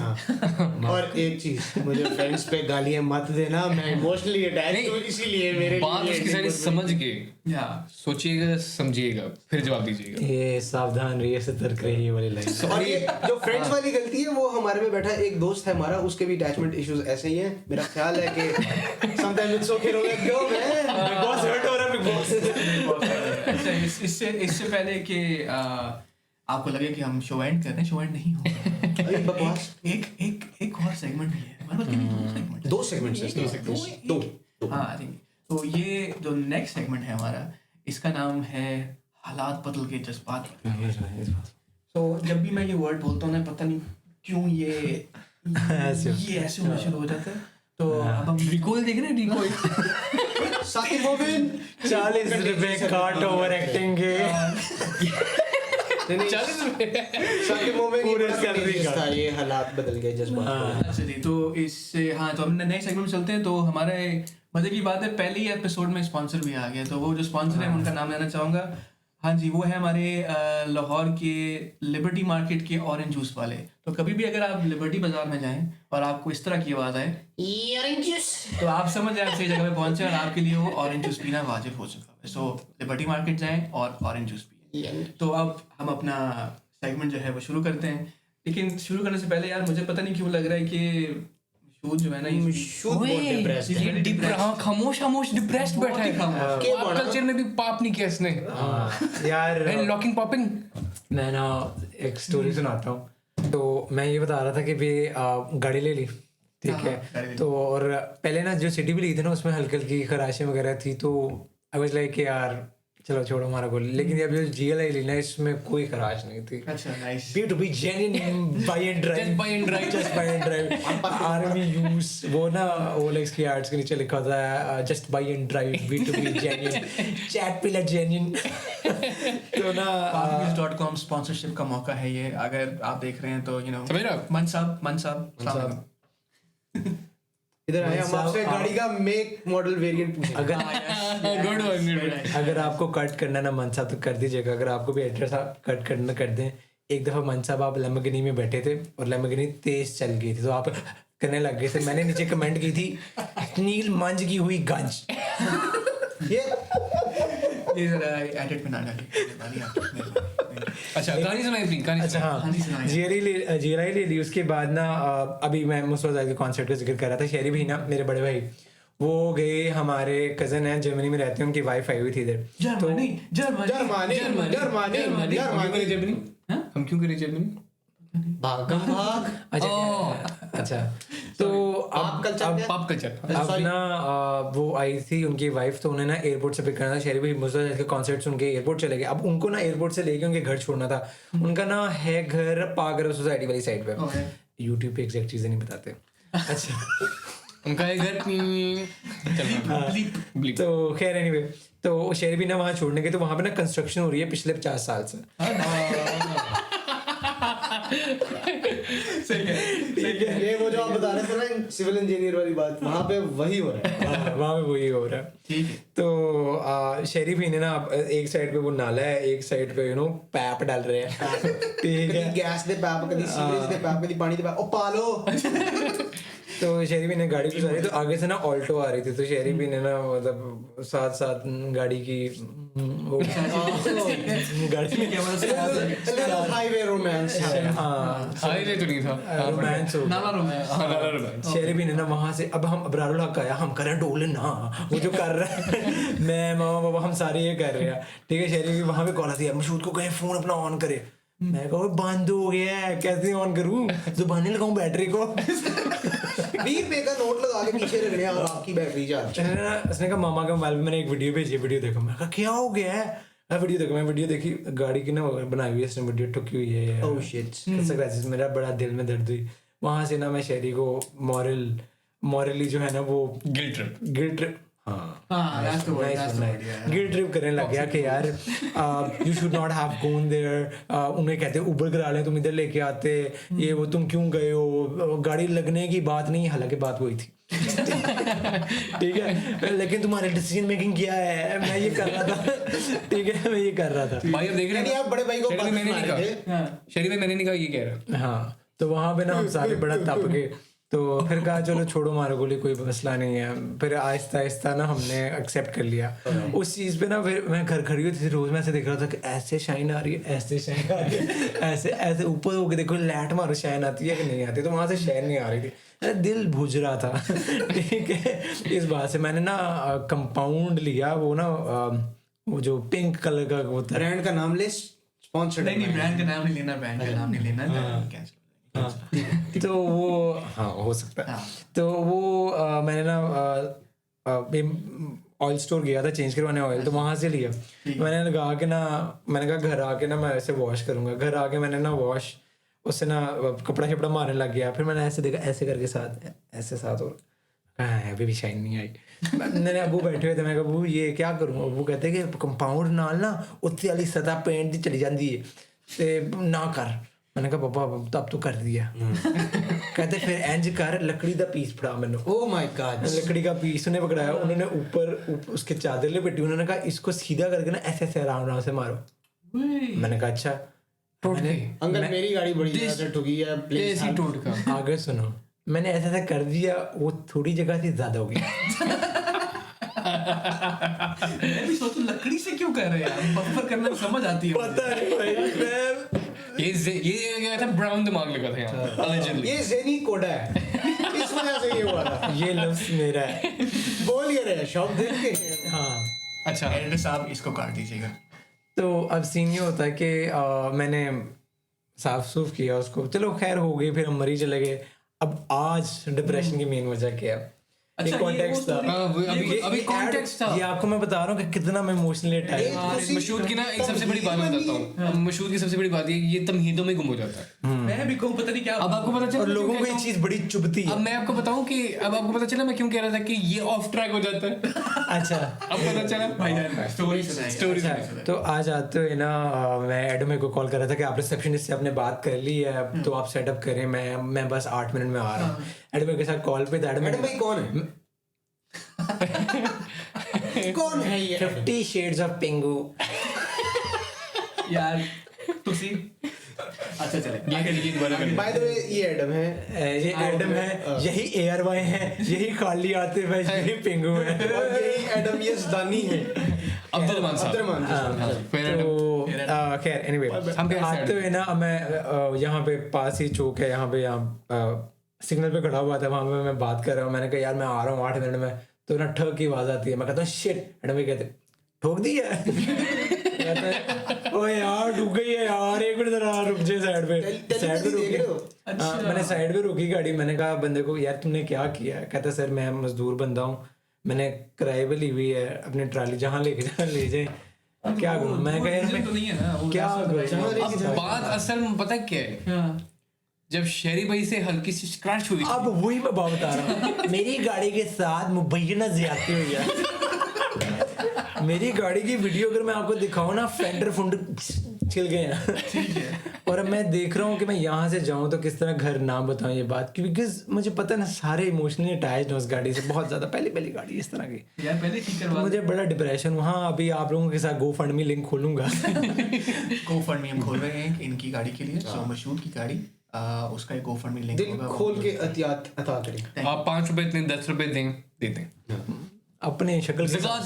और एक चीज मुझे फ्रेंड्स पे गालियां मत देना मैं इमोशनली अटैच हूं इसीलिए मेरे बात उसकी सारी समझ के या सोचिएगा समझिएगा फिर जवाब दीजिएगा ये सावधान रहिए सतर्क रहिए वाली लाइन और ये जो फ्रेंड्स वाली गलती है वो हमारे में बैठा एक दोस्त है हमारा उसके भी अटैचमेंट इश्यूज ऐसे ही हैं मेरा ख्याल है कि sometime it's okay to let go man Bigg Boss hurt हो रहा है बिग बॉस अच्छा इससे पहले कि आपको लगे कि हम शो एंड कर रहे हैं शो एंड नहीं होगा अरे बकवास एक और सेगमेंट भी है हमारे पास कितने दो सेगमेंट 2 सेगमेंट्स दो हाँ आई थिंक तो ये जो नेक्स्ट सेगमेंट है हमारा इसका नाम है हालात बदल के जज्बात बदल। तो जब भी मैं ये वर्ड बोलता हूँ ना पता नहीं क्यों ये ऐसे शुरू हो जाता है तो अब हम रिकॉल देख रहे हैं रिकॉल साकिब मोमिन 40 रुपए काट ओवर एक्टिंग के 40 रुपए साकिब मोमिन पूरे सैलरी का। था ये हालात बदल गए जज्बात अच्छा जी तो इससे हाँ तो हम नए सेगमेंट चलते हैं तो हमारे मजे की बात है पहले ही एपिसोड में स्पॉन्सर भी आ गया तो वो जो स्पॉन्सर है उनका नाम लेना चाहूँगा हाँ जी वो है हमारे लाहौर के लिबर्टी मार्केट के ऑरेंज जूस वाले तो कभी भी अगर आप लिबर्टी बाजार में जाएं और आपको इस तरह की आवाज़ आए ऑरेंज जूस तो आप समझ जाए आप सही जगह पे पहुंचे और आपके लिए वो ऑरेंज जूस पीना वाजिब हो चुका है सो लिबर्टी मार्केट जाएं और ऑरेंज जूस पिए तो अब हम अपना सेगमेंट जो है वो शुरू करते हैं लेकिन शुरू करने से पहले यार मुझे पता नहीं क्यों लग रहा है कि शूज जो है ना खामोश डिप्रेस्ड बैठा है पॉप कल्चर में भी पाप नहीं किया इसने यार लॉकिंग पॉपिंग मैं ना एक स्टोरी सुनाता हूँ तो मैं ये बता रहा था कि भी गाड़ी ले ली ठीक है तो और पहले ना जो सिटी भी ली थी ना उसमें हल्की हल्की खराशें वगैरह थी तो आई वाज लाइक यार चलो छोड़ो हमारा गोल लेकिन अब जो GLI ली ना इसमें कोई खराश नहीं थी अच्छा nice B2B genuine buy and drive just buy and drive army use वो ना OLX की एड्स के नीचे लिखा होता है just buy and drive B2B genuine chat पिला genuine तो ना Parkbiz.com स्पॉन्सरशिप का मौका है ये अगर आप देख रहे हैं तो यू नो मन साहब इधर आए हम आपसे गाड़ी का मेक मॉडल वेरिएंट पूछेंगे। अगर गुड वन अगर आपको कट करना ना मन साहब तो कर दीजिएगा, अगर आपको भी एडिटर साहब कट करना कर दें। एक दफ़ा मन साहब आप लैम्बोर्गिनी में बैठे थे और लैम्बोर्गिनी तेज चल गई थी तो आप करने लग गए थे। मैंने नीचे कमेंट की थी नील मंज की हुई गंज। ये जरा एडिट में ना डालिए। अच्छा गानी सुनाई प्लीज, गानी अच्छा हाँ, जीरा ही ले ली। उसके बाद ना अभी मैं मुस्तफा के कॉन्सर्ट का जिक्र कर रहा था। शेरी भी ना मेरे बड़े भाई वो गए, हमारे कजन हैं जर्मनी में रहते हैं, उनकी वाइफ आई हुई थी इधर। जर्मनी हम क्यों करे जर्मनी? भागम भाग। अच्छा तो पॉप कल्चर अब ना वो आई थी उनकी वाइफ, तो उन्हें ना एयरपोर्ट से पिक करना था। शेरी भाई मुस्तफा के कॉन्सर्ट से उनके एयरपोर्ट चले गए। अब उनको ना एयरपोर्ट से लेके उनके घर छोड़ना था। उनका ना है घर पागल सोसाइटी वाली साइड पे। यूट्यूब पे एग्जैक्ट चीजें नहीं बताते। अच्छा उनका है घर तो खैर एनीवे, तो शेरी भी ना वहाँ छोड़ने के, तो वहाँ पे ना कंस्ट्रक्शन हो रही है पिछले 50 साल से। सही है। ये वो जो आप बता रहे थे ना सिविल इंजीनियर वाली बात, वहाँ पे वही हो रहा है। वहाँ पे वही हो रहा है। ठीक है। तो शेरी भी ने ना एक साइड पे वो नाला है, एक साइड पे पैप डाल रहे हैं। ठीक है, गैस दे पैप, कभी सीवरेज दे पैप, कभी पानी दे पैप। ओ पालो। तो शेरी भी ने गाड़ी गुजारी, तो आगे से ना ऑल्टो आ रही थी, तो शेरी भी ने ना मतलब साथ साथ गाड़ी की गाड़ी में क्या हाईवे रोमांस। हाईवे तो नहीं था, रोमांस हो रोमांस। शेरी भी ने ना वहां से, अब हम अबरारुल हक आया, हम कर रहे हैं डोले ना, वो जो कर रहा है मैं मामा बाबा हम सारे ये कर रहे हैं। ठीक है, शेरी भी वहां पे कॉल आती है, मशहूद को कहें फोन अपना ऑन करे। मैं कहूँ बंद हो गया है, कैसे ऑन करूँ, जुबानी लगाऊं बैटरी को। 20 रुपए का नोट लगा के पीछे रखने और आपकी बैटरी चार्ज। उसने कहा मामा के मोबाइल में मैंने एक वीडियो भेजी, वीडियो देखो। मैं कहा क्या हो गया है? वीडियो देखो। मैं वीडियो देखी, गाड़ी की ना बनाई हुई है इसने, वीडियो ठुकी हुई है। ओह शिट, मेरा बड़ा दिल में दर्द हुई। वहां से ना मैं शेरी को मॉरली जो है ना वो गिल्ट ट्रिप गिल्ट ट्रिप करने लग गया कि यार you should not have gone there. उन्हें कहते उबर करा लें, तुम इधर लेके आते, ये वो तुम क्यों गए हो, गाड़ी लगने की बात नहीं, हालांकि बात वही थी। ठीक है, लेकिन तुम्हारे डिसीजन मेकिंग क्या है, मैं ये कर रहा था। ठीक है, मैं ये कर रहा था। भाई अब देख रहे हैं आप बड़े भाई को मैंने नहीं कहा ये कह रहा। हाँ, तो वहां पे ना हम सारे बड़ा तप गए। तो फिर कहा चलो छोड़ो मारो गोली, कोई मसला नहीं है। फिर आहिस्ता आहिस्ता ना हमने एक्सेप्ट कर लिया उस चीज़ पे ना। फिर मैं घर खड़ी हुई थी, रोज मैं ऐसे देख रहा था कि ऐसे शाइन आ रही है, ऐसे शाइन आ रही है, ऐसे ऐसे ऊपर होके देखो लाइट मारो शाइन आती है कि नहीं आती। तो वहाँ से शाइन नहीं आ रही थी, दिल भुज रहा था। ठीक है, इस बात से मैंने ना कंपाउंड लिया, वो ना वो जो पिंक कलर का होता है। ब्रांड का नाम ले, स्पॉन्सर्ड नहीं ब्रांड का नाम नहीं लेना, ब्रांड का नाम नहीं लेना, कैंसिल। तो वो हाँ हो सकता है। तो वो मैंने ना ऑयल स्टोर गया था चेंज करवाने ऑयल, तो वहां से लिया। मैंने लगा के ना, मैंने कहा घर आके ना मैं ऐसे वॉश करूंगा। घर आके मैंने ना वॉश उससे ना कपड़ा शपड़ा मारने लग गया। फिर मैंने ऐसे देखा, ऐसे करके साथ ऐसे साथ और अभी भी शाइन नहीं आई। मैंने अबू बैठे हुए थे, मैं कहा अबू ये क्या करूँ? अबू कहते कि कंपाउंड नाल ना उत्ते वाली सतह पेंट दी चली जाती है, ते ना कर। मैंने कहा पापा तब तो कर दिया। कहते फिर एंज कर, लकड़ी का पीस फड़ा मैंने। ओह माय गॉड, लकड़ी का पीस उन्हें पकड़ाया, उन्होंने ऊपर उसके चादर लपेटी, उन्होंने कहा इसको सीधा करके ना ऐसे ऐसे आराम से मारो। मैंने कहा अच्छा। अंकल मेरी गाड़ी बड़ी ज्यादा ठुकी है, प्लीज टूट का। आगे सुनो, मैंने ऐसा ऐसा कर दिया, वो थोड़ी जगह से ज्यादा हो गई। मैं भी सोचूं लकड़ी से क्यों कर रहे हैं यार, बफर करना समझ आती है। पता नहीं भाई, ये गया था, ब्राउन दिमाग लगा था यहाँ allegedly। ये जेनी कोडा है, इस वजह से ये हुआ था। ये लफ्ज मेरा है, बोल ये रहे शब्द के। हाँ अच्छा एडिटर साहब इसको काट दीजिएगा। तो अब सीन ये होता है कि मैंने साफ सूफ किया उसको, चलो खैर हो गई। फिर हम मरी चले गए। अब आज डिप्रेशन की मेन वजह क्या है? अच्छा, कॉन्टेक्स्ट था, अभी कॉन्टेक्स्ट था। ये आपको मैं बता रहा हूँ कि कितना मैं इमोशनली अटैच। मशहूद की ना एक सबसे बड़ी बात बताता हूँ। मशहूद की सबसे बड़ी बात ये तमहीदों में गुम हो जाता है। मैं भी कहूँ पता नहीं क्या अब आपको पता चला और मैं क्यों लोगों को कहता ये हूँ? चीज बड़ी चुभती अब है। मैं आपको बताऊं कि अब आपको पता चला मैं क्यों कह रहा था कि ये ऑफ ट्रैक हो जाता है। अच्छा अब पता चला भाई यार स्टोरी Story अच्छा, तो आज आते हुए ना मैं एडम को कॉल कर रहा था कि आप रिसेप्शनिस्ट से आपने बात कर ली है, अब तो आप सेटअप करें, मैं बस 8 मिनट में आ रहा हूँ। एडम के साथ कॉल पे था। मैडम भाई कौन है? कौन है ये? 50 Shades of Pingu। यार तुसी अच्छा चले बाय द वे ये एडम है। ये एडम है, यही ARY है, यही खाली आते हैं, यही पिंगू है। और यही एडम यज़दानी है। अब्दुलरहमान साहब। अब्दुलरहमान साहब। फिर तो खैर एनीवे हम कैसे आते हुए ना मैं यहाँ पे पास ही चौक है, यहाँ सिग्नल पे खड़ा हुआ था, वहाँ पे मैं बात कर रहा हूँ। मैंने कहा यार मैं आ रहा हूँ 8 मिनट में, तो ना ठग की आवाज आती है। मैं कहता हूँ शिट, एडम भाई कहते ठोक दी है। कहता है ओए यार रुक गई है यार, एक मिनट जरा रुक जाए साइड पे। साइड पे रुकी। हाँ, मैंने साइड पे रुकी गाड़ी। मैंने कहा बंदे को यार तुमने क्या किया? कहता सर मैं मजदूर बंदा हूँ, मैंने किराए पे ली हुई है अपनी ट्राली, जहाँ लेके जाना ले जाए, क्या करूँ? मैं कहा यार तो नहीं है ना वो क्या अब बात असल में पता क्या है, जब शेरी भाई से हल्की सी स्क्रैच हुई थी, अब वही मैं बात बता रहा हूँ। मेरी गाड़ी के साथ मुबैना ज्यादती हुई है। मेरी गाड़ी की वीडियो अगर मैं आपको दिखाऊं ना, फेंडर फुंडर छिल गए हैं। और अब मैं देख रहा हूँ कि मैं यहाँ से जाऊँ तो किस तरह घर ना बताऊँ ये बात, क्योंकि मुझे पता है ना सारे इमोशनली अटैच्ड हैं उस गाड़ी से बहुत ज्यादा। पहली गाड़ी इस तरह की यार पहले ठीक तो करवा मुझे बड़ा डिप्रेशन हुआ। हाँ अभी आप लोगों के साथ GoFundMe लिंक खोलूंगा। GoFundMe हम खोल रहे हैं इनकी गाड़ी के लिए, सो मशहूर की गाड़ी, उसका एक GoFundMe लिंक दिल होगा। खोल के एहतियात अता करें। आप 5 रुपए दें 10 रुपए दें दे दें, अपने शक्ल के साथ।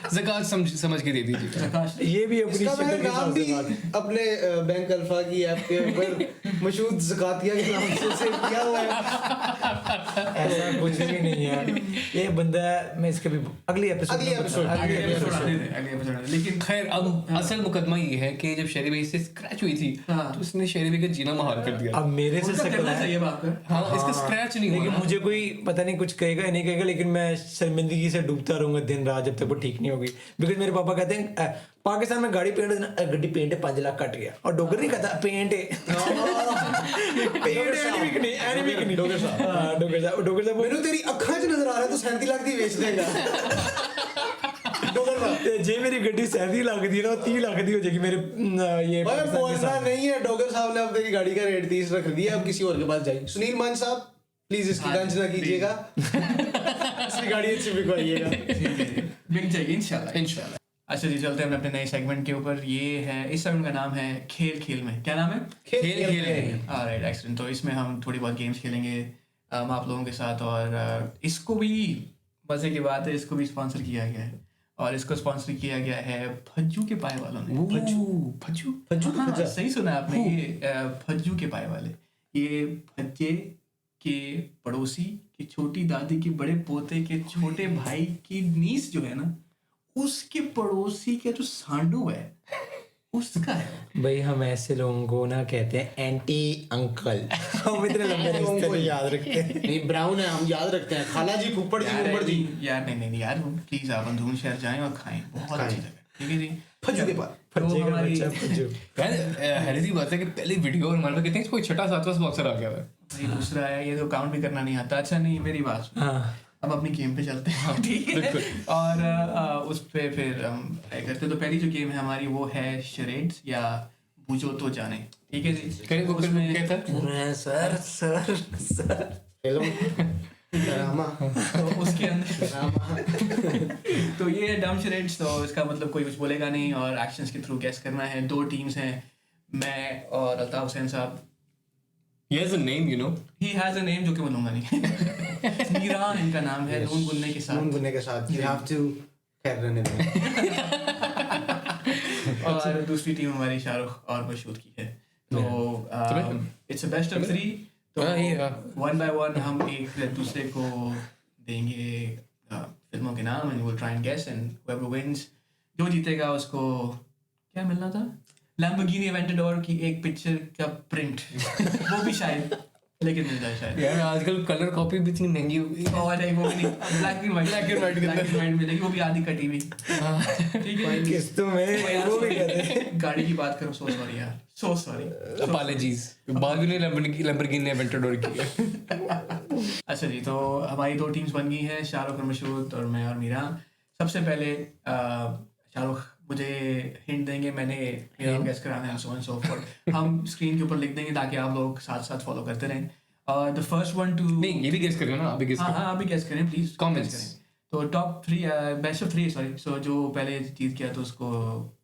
ज़कात समझ के दे दीजिए। प्रकाश ये भी अपनी इसका शक्ल मैंने के नाम साथ भी ज़कात। अपने बैंक अल्फा की ऐप के ऊपर मशहूर ज़कातिया के नाम से सेव किया हुआ है। ऐसा कुछ भी नहीं है। ये बंदा मैं इसके भी अगली एपिसोड अगली एपिसोड अगले एपिसोड लेकिन खैर अब असल मुकदमा ये है कि जब शेरी भाई से स्क्रैच हुई थी तो उसने शेरी भाई का जीना महाल कर दिया। अब मेरे से उनका शकल करना है, चाहिए बात कर। हाँ, इसका स्क्रैच नहीं लेकिन हुआ। मुझे कोई पता नहीं कुछ कहेगा या नहीं कहेगा, लेकिन मैं शर्मिंदगी से डूबता रहूंगा दिन रात जब तक वो ठीक नहीं होगी। बिकॉज मेरे पापा कहते हैं पाकिस्तान में गाड़ी पेंट गड्डी पेंट है 5 लाख कट गया, और डोगर नहीं कहता पेंट है। डोगर साहब मैंने तेरी अखां च नजर आ रहा है तो 37 लाख दी बेच देगा। डोगर साहब ते जे मेरी गड्डी 37 लाख दी ना 30 लाख दी हो जाएगी मेरे ये भाई पाकिस्तान के बोलना साथ। नहीं है। डोगर साहब ने अब तेरी गाड़ी का रेट 30 रख दिया, अब किसी और के पास जाएगी। सुनील मान साहब प्लीज इसकी गंज ना कीजिएगा। इसकी गाड़ी अच्छी बिकवाइएगा। बिक जाएगी इंशाल्लाह। अच्छा जी चलते हैं अपने नए सेगमेंट के ऊपर। ये है इस सेगमेंट का नाम है खेल खेल में। क्या नाम है? खेल राइट एक्सीलेंट। तो इसमें हम थोड़ी बहुत गेम्स खेलेंगे आप लोगों के साथ, और इसको भी मजे की बात है, इसको भी स्पॉन्सर किया गया है, और इसको स्पॉन्सर किया गया है फज्जू के पाए वालों ने। फज्जू हाँ, सही सुना आपने। ये फज्जू के पाए वाले, ये फज्जे के पड़ोसी की छोटी दादी के बड़े पोते के छोटे भाई की नीस जो है ना, उसके पड़ोसी के जो सांडू है उसका है। भाई हम ऐसे लोगों को ना कहते हैं एंटी अंकल। हम इतने लंबे रिश्ते नहीं याद रखते। नहीं ब्राउन है, हम याद रखते हैं। खाला जी, फूफड़ जी, फूफड़ जी। यार नहीं यार प्लीज आप अंधून शहर जाएं और खाएं, बहुत अच्छी जगह। ठीक है जी। फज्जू के पास फज्जे का हमारी- बच्चा फज्जू। यार हैरत की बात है कि पहली वीडियो और हमारे पास कितने कोई 6वां 7वां स्पॉन्सर आ गया है। ये दूसरा है, ये तो काउंट भी करना नहीं आता। अच्छा नहीं मेरी बात सुनो। हाँ अब अपनी गेम पे चलते हैं। ठीक है। और उस पे फिर हम ट्राई करते हैं। तो पहली जो गेम है हमारी वो है शरेड्स या बूझो तो जाने। ठीक है जी। करें वो उसमें क्या था? सर फिल्म ड्रामा तो उसके अंदर ड्रामा। तो ये है डम शरेड्स। तो इसका मतलब कोई कुछ बोलेगा नहीं और एक्शंस के थ्रू गेस करना है। 2 टीम्स हैं, मैं और अल्ताफ हुसैन साहब। He has a name, you know. He has a name जो कि बोलूंगा नहीं। नीरान इनका नाम है, नून गुन्ने के नून साथ। गुन्ने के साथ। You have to खैर रहने दें। और दूसरी टीम हमारी शाहरुख और मशहूद की है। तो इट्स अ बेस्ट ऑफ 3। तो हाँ, ये, 1 by 1 हम एक दूसरे को देंगे फिल्मों के नाम and will try and guess, and whoever wins, जो जीतेगा उसको क्या मिलना था? लैम्बोर्गिनी अवेंटाडोर की एक पिक्चर का प्रिंट। वो भी शायद लेकिन मिल जाए शायद। यार आजकल कलर कॉपी भी इतनी महंगी हो गई है। और नहीं वो भी नहीं, ब्लैक एंड व्हाइट मिलेगी, वो भी आधी कटी हुई। ठीक है किस्तों में वो भी कहते हैं। गाड़ी की बात करो, सो सॉरी यार, सो सॉरी। अपॉलजीज, बाद में लैम्बोर्गिनी ने एवेंटाडोर की है। अच्छा जी, तो हमारी 2 टीम्स बन गई हैं, शाहरुख और मशहूद और मैं और मीरा। सबसे पहले शाहरुख मुझे हिंट देंगे, मैंने मेरा गेस कराना है, सो एंड सो फॉर्थ। हम स्क्रीन के ऊपर लिख देंगे ताकि आप लोग साथ साथ फॉलो करते रहें। द फर्स्ट वन टू, नहीं ये भी गेस करियो ना, अभी गेस हाँ करो। हाँ, अभी गेस करें प्लीज, Comments. करें। तो टॉप 3, बेस्ट ऑफ 3 सॉरी, सो जो पहले जीत गया तो उसको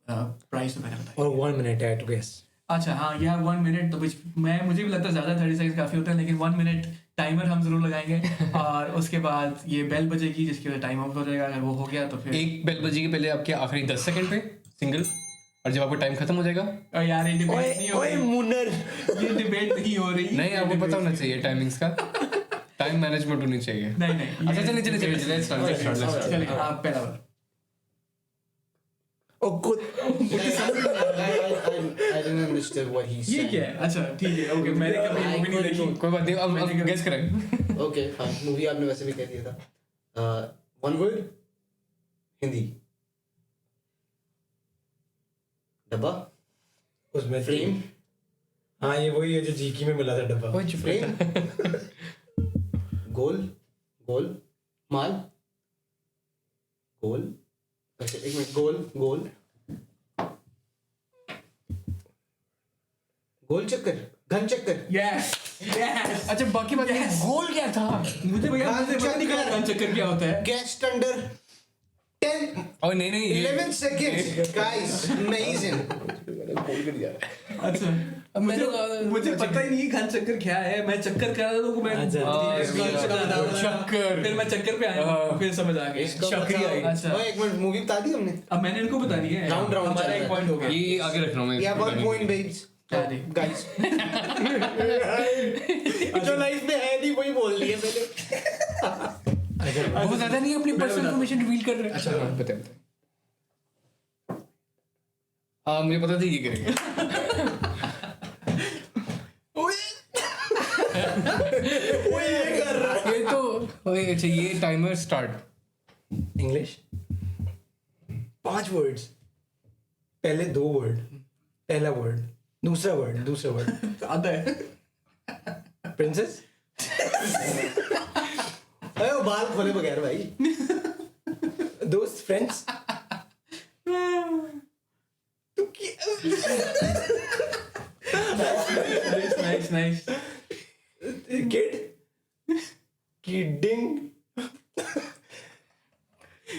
प्राइस तो मैंने बताया। और 1 minute है to guess. अच्छा हाँ, या 1 मिनट, तो मुझे भी लगता है ज़्यादा 30 सेकंड काफ़ी होता है, लेकिन 1 मिनट टाइमर हम जरूर लगाएंगे। और उसके बाद ये बेल बजेगी जिसकी वजह टाइम आउट हो जाएगा। अगर वो हो गया तो फिर एक बेल बजेगी पहले आपके आखिरी 10 सेकंड पे सिंगल, और जब आपका टाइम खत्म हो जाएगा, यार ये डिबेट नहीं हो ओए रही, मुनर, ये डिबेट नहीं हो रही। नहीं आपको पता होना चाहिए टाइमिंग्स का, टाइम मैनेजमेंट होनी चाहिए। नहीं अच्छा चलिए let's start. चलिए आप पहला बार। ओ खुद I didn't understand what he ये said. क्या है? अच्छा ठीक है, ओके, मैंने कभी मूवी नहीं देखी। कोई बात नहीं, अब गेस करें। Okay, fine. मूवी आपने वैसे भी कह दिया था। One word. हिंदी। डब्बा। उसमें फ्रेम। हाँ ये वही है जो जीकी में मिला था डब्बा। ओए चुप फ्रेम। गोल। गोल। माल। गोल। अच्छा एक मिनट, गोल गोल गोल चक्कर, घन चक्कर। Yes yes. अच्छा बाकी बात गोल क्या था? मुझे भैया मुझे पता नहीं क्या घन चक्कर क्या होता है। Guessed under 10, ओए नहीं नहीं ये 11 seconds, guys. Amazing. अच्छा अब मुझे पता ही नहीं घन चक्कर क्या है। मैं चक्कर कर रहा था, मैं चक्कर, फिर मैं चक्कर पे आया, फिर समझ आ गई। चक्री आई। अच्छा एक मिनट, मूवी बता दी हमने। अब मैंने इनको बता दिया है, Round round हमारा चल एक रहा है। पॉइंट हो गया। ये आगे रख रहा हूँ मैं। Yeah, 1 point, babes. अरे, Guys. जो लाइफ में है नहीं वही बोल रही है पहले। बहुत ज्यादा नहीं अपनी पर्सनल इन्फॉर्मेशन रिवील कर रहे हैं। अच्छा हाँ बताए बताए। हाँ मुझे पता था ये करेंगे। ये तो ओए अच्छा ये टाइमर स्टार्ट। इंग्लिश 5 वर्ड्स, पहले 2 वर्ड, पहला वर्ड, दूसरा वर्ड आता है। प्रिंसेस। अरे वो बाल खोले बगैर भाई। दोस्त, friends. Nice nice. Kid, kidding,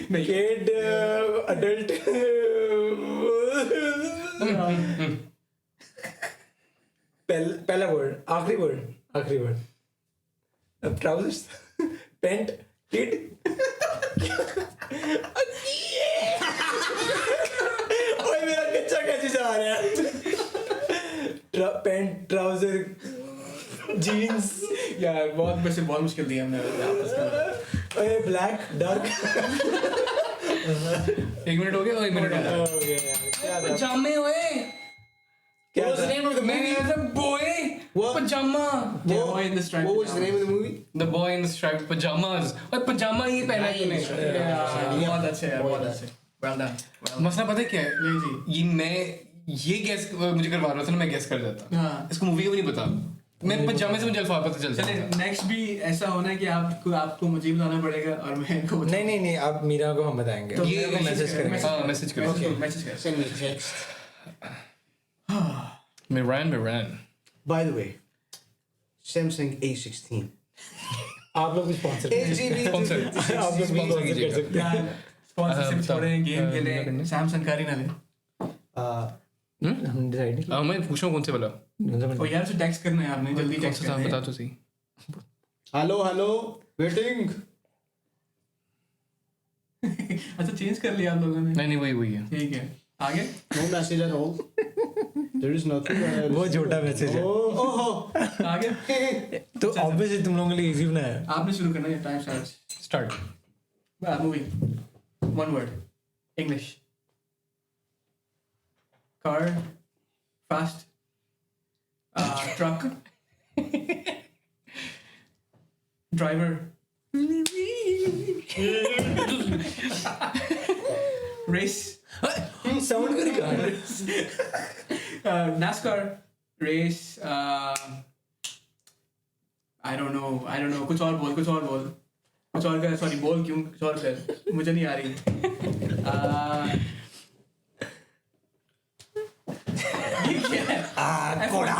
kid, adult, पहला वर्ड, आखिरी वर्ड, ट्राउजर्स, पेंट, किड, ओए मेरा कच्चा कैसे जा रहा है? पेंट, ट्राउजर, जीन्स, यार बहुत मुश्किल दिया हमने आपस में। ओए ब्लैक, डार्क। 1 मिनट हो गया। 1 मिनट हो गया यार, क्या था? पजामे ओए। क्या What was था? the name of the मैंने movie? कहा था boy What? Pyjama. The boy in the striped What was the name of the movie? The boy in the striped pajamas। और पजामा ये पहना Nice. तूने। बहुत अच्छे यार, बहुत अच्छे। Well done, well done। मसला पता है क्या है? नहीं जी। ये मैं ये गैस मुझे करवा रहा था ना, मैं गैस कर जाता। हाँ। इसको मूवी का भी नहीं पता। मैं पजामे से मुझे अल्फाबेट पता चल चले जाता। नेक्स्ट भी ऐसा होना है कि आपको मुझे बताना पड़ेगा और मैं इनको नहीं आप मीरा को हम बताएंगे। तो ये मैं मैसेज करेंगे। हाँ मैसेज करो। मैसेज कर। Send me a text. Miran. By the way, Samsung A16. आप लोग भी स्पॉन्सर 8GB. Sponsor। आप लोग स्पॉन्सर कर सकते हैं। यार स्पॉन्सरशिप छोड़ें, गेम के लिए सैमसंग का ही ना ले। हम डिसाइड नहीं हाँ मैं पूछ रहा हूँ कौन से वाला? किया। और यार से टेक्स्ट करना है आपने, जल्दी कौन टेक्स्ट सा था करना बता है। तो सही। Hello, waiting. अच्छा चेंज कर लिया आप लोगों ने। नहीं वही है। ठीक है, आगे। No message at all. There is nothing. वो छोटा मैसेज है। Oh. आगे तो ऑब्वियसली तुम लोगों के लिए इजी बनाया है। आपने शुरू करना है, time starts. Start. Movie 1 word English. Car, fast, truck, driver race sound करेगा NASCAR race I don't know कुछ और बोल कर सॉरी बोल क्यों कुछ और कर मुझे नहीं आ रही ये क्या है कोड़ा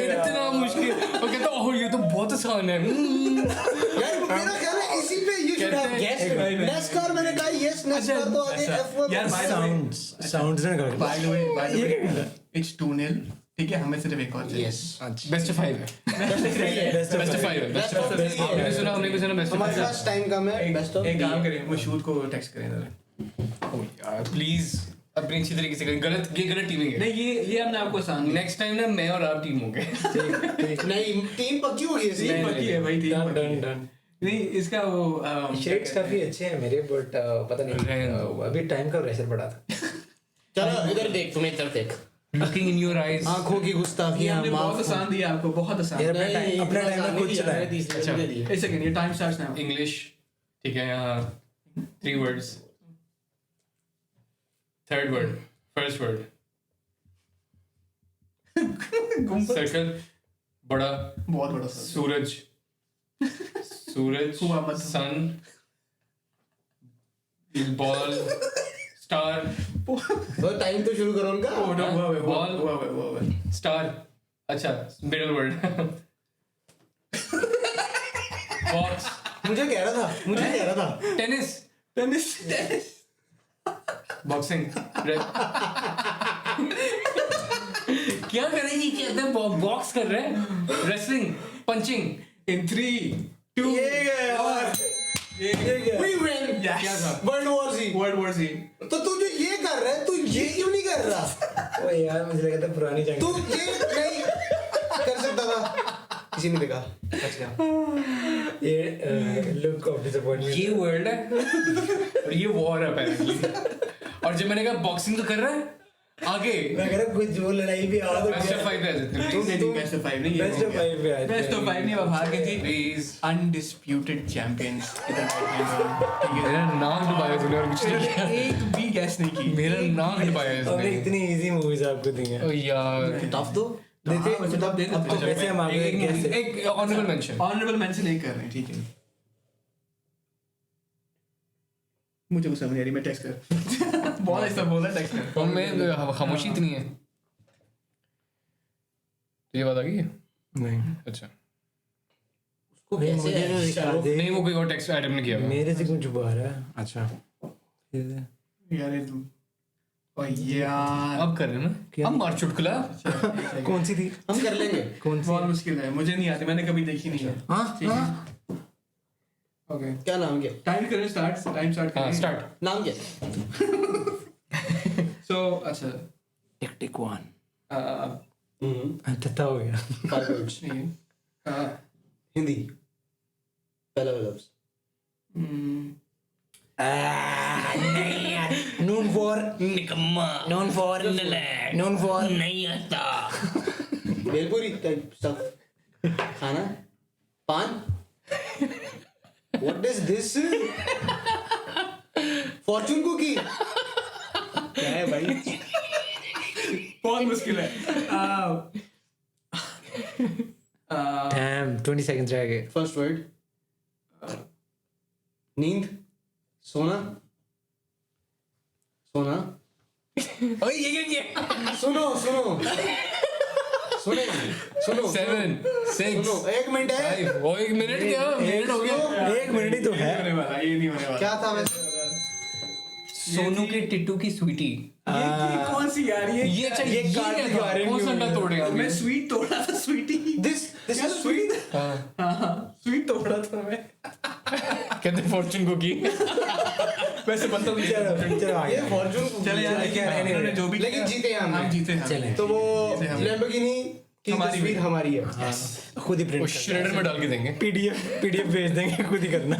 इतना मुश्किल वो कहता ओह ये तो बहुत आसान है यार मेरा ख्याल है इसी पे you should have guessed NASCAR मैंने कहा यस NASCAR तो आगे F1 यार साउंड्स ने कर बाय द वे इट्स 2-0 ठीक है हमें सिर्फ एक और चाहिए यस बेस्ट ऑफ 5 है बेस्ट ऑफ 5 है Best of three है। हमने भी सुना बेस्ट ऑफ हमारे पास टाइम कम है बेस्ट ऑफ एक काम करें मशहूद को टेक्स्ट करें जरा यार प्लीज अपनी अच्छी तरीके से करें गलत टीमिंग है नहीं ये हमने आपको आसान नेक्स्ट टाइम ना मैं और आप टीम होंगे नहीं टीम पक्की हो गई है टीम पक्की है भाई टीम डन पक्की है। डन नहीं इसका वो शेड्स काफी अच्छे हैं मेरे बट पता नहीं अभी टाइम का प्रेशर पड़ा था चलो इधर देख तुम्हें इधर देख लुकिंग इन योर आईज आंखों की ये गुस्ताखियां हमने बहुत आसान दिया आपको बहुत आसान यार अपना टाइम में खुद चला है अच्छा एक सेकंड ये टाइम स्टार्ट्स नाउ इंग्लिश ठीक है यहाँ 3 words third word first word circle बड़ा बहुत बड़ा सा सूरज हुआ मत। सन बॉल स्टार वो टाइम तो शुरू करो उनका बॉल हुआ स्टार अच्छा मिडल वर्ड बॉक्स मुझे कह रहा था टेनिस टेनिस बॉक्सिंग क्या कर रहे हैं कहते हैं बॉक्स कर रहे हैं रेसलिंग पंचिंग इन 3-2 ये गया और We win. क्या था World War Z. World war Z तो तू जो ये कर रहा है तू ये क्यों नहीं कर रहा ओ यार मुझे लगा था पुरानी जंग तू ये नहीं कर सकता था किसी ने देखा अच्छा ये लुक ऑफ डिसअपॉइंटमेंट ये वर्ल्ड है और ये वॉर है अपेरेंटली और जब मैंने कहा बॉक्सिंग तो कर रहा है आगे मैं कह रहा कुछ जो लड़ाई भी आ तो बेस्ट ऑफ 5 पे आ जाते हैं नहीं बेस्ट ऑफ 5 नहीं बेस्ट ऑफ 5 पे आज बेस्ट ऑफ 5 नहीं अब हार गए थे प्लीज अनडिस्प्यूटेड चैंपियंस इधर बैठे हैं ठीक है मेरा नाम डुबाया तूने और कुछ नहीं किया एक भी गैस नहीं की मेरा नाम डुबाया हमने इसने इतनी इजी मूवीज आपको दी हैं ओ यार टफ दो देते मतलब दे अब तो देते वैसे हम आगे कैसे एक ऑनरेबल मेंशन ऑनरेबल मेंशन नहीं कर रहे हैं ठीक है मुझे कुछ समझ नहीं आ रही मैं टेक्स्ट कर बहुत ऐसा बोला टेक्स्ट कर और मैं खामोशी इतनी है तो ये बात आ गई है नहीं अच्छा उसको नहीं, कैसे मुझे ना दिखा दे। नहीं वो कोई और टेक्स्ट एडम ने किया हुआ। मेरे से कुछ छुपा रहा है अच्छा यार ये तुम ओ यार अब कर रहे हैं ना अब मार चुटकुला कौन सी थी हम कर लेंगे कौन सी बहुत मुश्किल है मुझे नहीं आती मैंने कभी देखी नहीं है हाँ ओके क्या नाम क्या टाइम करें स्टार्ट टाइम स्टार्ट हाँ करें स्टार्ट नाम क्या सो अच्छा टिक 1 uh, अच्छा हो गया 5 words नहीं है हिंदी पहला लफ्ज नहीं यार नून फॉर निकम्मा नून फॉर नून फॉर नहीं आता भेलपुरी टाइप स्टफ खाना पान what is this fortune cookie क्या है भाई बहुत मुश्किल है डैम 20 सेकंड्स रह गए फर्स्ट वर्ड नींद सोना सोना ओए ये क्या किया सुनो सुनो सुनो सुनो 7 6 सुनो 1 मिनट है 5 वो 1 मिनट क्या मिनट हो गया एक मिनट ही तो है होने वाला ये नहीं होने वाला क्या था वैसे सोनू के टिट्टू की स्वीटी ये कौन सी यार ये अच्छा ये कार्ड क्या के था बारे में कौन सा अंडा तोड़ेगा मैं स्वीट तोड़ा था स्वीटी दिस इज स्वीट हाँ स्वीट तोड़ा था मैं कहते फॉर्चून कुकी वैसे बनता भी चलो आ ये गया फॉर्चून चले यार इन्होंने जो भी लेकिन जीते हम हम जीते हैं चले। तो वो जीते हम। लैम्बोर्गिनी की हमारी तस्वीर भी। हमारी है खुद ही वो प्रिंट श्रेडर में डाल के देंगे पीडीएफ भेज देंगे खुद ही करना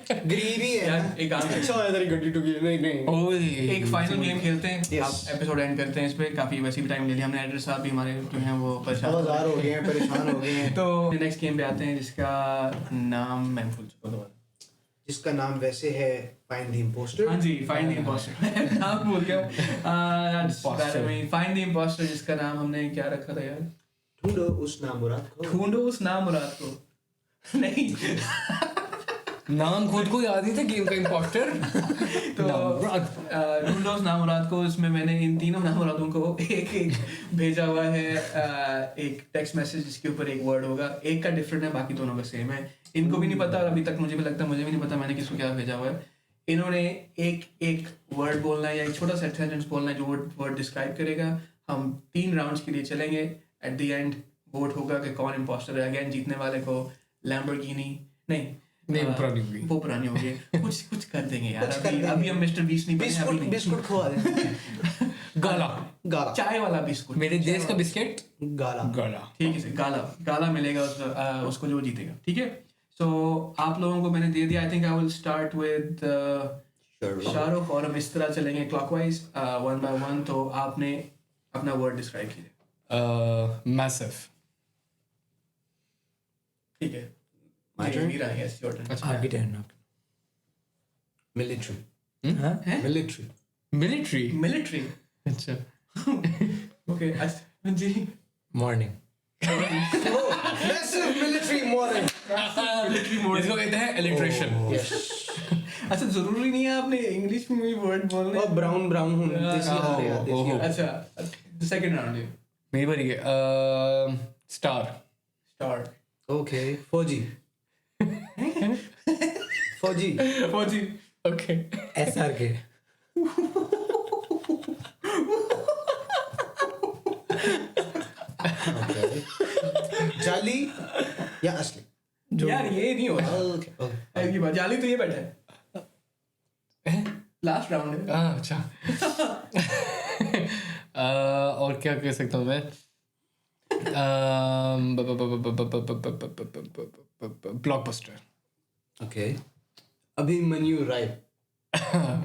गरीबी है यार एक काम अच्छा है तेरी गड्डी टूटी नहीं ओए एक फाइनल गेम खेलते हैं Yes. आप एपिसोड एंड करते हैं इस पे काफी वैसे भी टाइम ले लिया हमने एडिटर साहब भी हमारे जो हैं वो परेशान आवाज़ार हो गए हैं परेशान हो गए हैं तो नेक्स्ट गेम पे आते हैं जिसका नाम मैं भूल चुका दोबारा जिसका नाम वैसे है फाइंड द इम्पोस्टर हाँ जी फाइंड द इम्पोस्टर नाम भूल गया फाइंड द इम्पोस्टर जिसका नाम हमने क्या रखा था यार ढूंढो उस नामुराद को ढूंढो उस नाम मुराद को नहीं नाम खुद को याद नहीं था गेम का इम्पोस्टर। तो ढूंढो उस नाम मुराद को इसमें मैंने इन तीनों नाम मुरादों को एक एक भेजा हुआ है एक टेक्स्ट मैसेज जिसके ऊपर एक वर्ड होगा एक का डिफरेंट है बाकी दोनों का सेम है इनको भी नहीं पता और अभी तक मुझे भी लगता है मुझे भी नहीं पता मैंने किसको क्या भेजा हुआ है इन्होंने एक एक वर्ड बोलना है या एक छोटा सा सेंटेंस बोलना है जो वर्ड डिस्क्राइब करेगा हम 3 राउंड्स के लिए चलेंगे एट द एंड वोट होगा कि कौन इम्पोस्टर है अगेन जीतने वाले को लैम्बोर्गिनी नहीं वो पुरानी होगी। वो पुरानी होगी कुछ कर देंगे यार अभी हम मिस्टर बीस नहीं बने अभी नहीं बिस्कुट खवा दे गाला गाला चाय वाला बिस्कुट मेरे देश का बिस्किट गाला गाला। ठीक है गाला गाला मिलेगा उसको जो जीतेगा ठीक है सो आप लोगों को मैंने दे दिया I think I will start with Shahrukh और हम इस तरह चलेंगे क्लॉकवाइज 1 by 1 तो आपने अपना वर्ड डिस्क्राइब कीजिए मैसिव। ठीक है My turn? मेरा yes your turn आपकी टर्न मिलिट्री हाँ मिलिट्री मिलिट्री। मिलिट्री अच्छा ओके अच्छा जी morning massive military morning military mode इसको कहते हैं इलिट्रेशन। अच्छा जरूरी नहीं है आपने इंग्लिश में भी वर्ड बोलने और ब्राउन ब्राउन हूं देसी हाल है देसी हाल। अच्छा सेकंड राउंड है मेरी बारी है। स्टार। स्टार्ट ओके फौजी फौजी फौजी ओके एसआर के जाली या असली यार ये नहीं हो रहा ओके ओके ऐसी बात जाली तो ये बैठा है लास्ट राउंड है अच्छा। और क्या कह सकता हूँ मैं? Blockbuster. Okay Abhimanyu Rai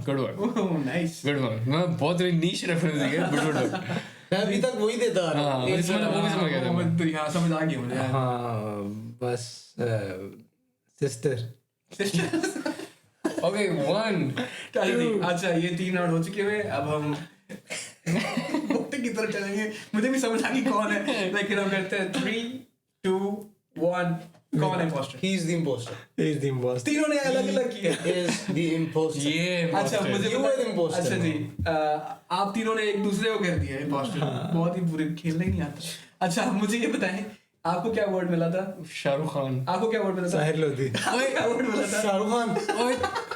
good one oh nice good one. मैं बहुत नीश रेफरेंस दिया गुड वन। मैं अभी तक वही देता आ रहा हाँ हूँ वो भी समझ गया था मैं। तो यहाँ समझ आ गई मुझे हाँ बस सिस्टर ओके 1 अच्छा ये 3 राउंड हो चुके हैं अब हम वक्त की तरफ चलेंगे मुझे भी समझ आ गई कौन है लेकिन हम करते हैं 3 2 1 कौन है imposter he is the imposter is the imposter तीनों ने अलग अलग किया इज द इम्पोस्टर ये अच्छा मुझे You were the imposter. अच्छा जी आप तीनों ने एक दूसरे को कर दिया imposter बहुत ही बुरे खेलना ही नहीं आता अच्छा मुझे ये बताएं आपको क्या वर्ड मिला था शाहरुख खान। आपको क्या वर्ड मिला था साहिर लोधी आपको क्या वर्ड मिला था शाहरुख खान ओए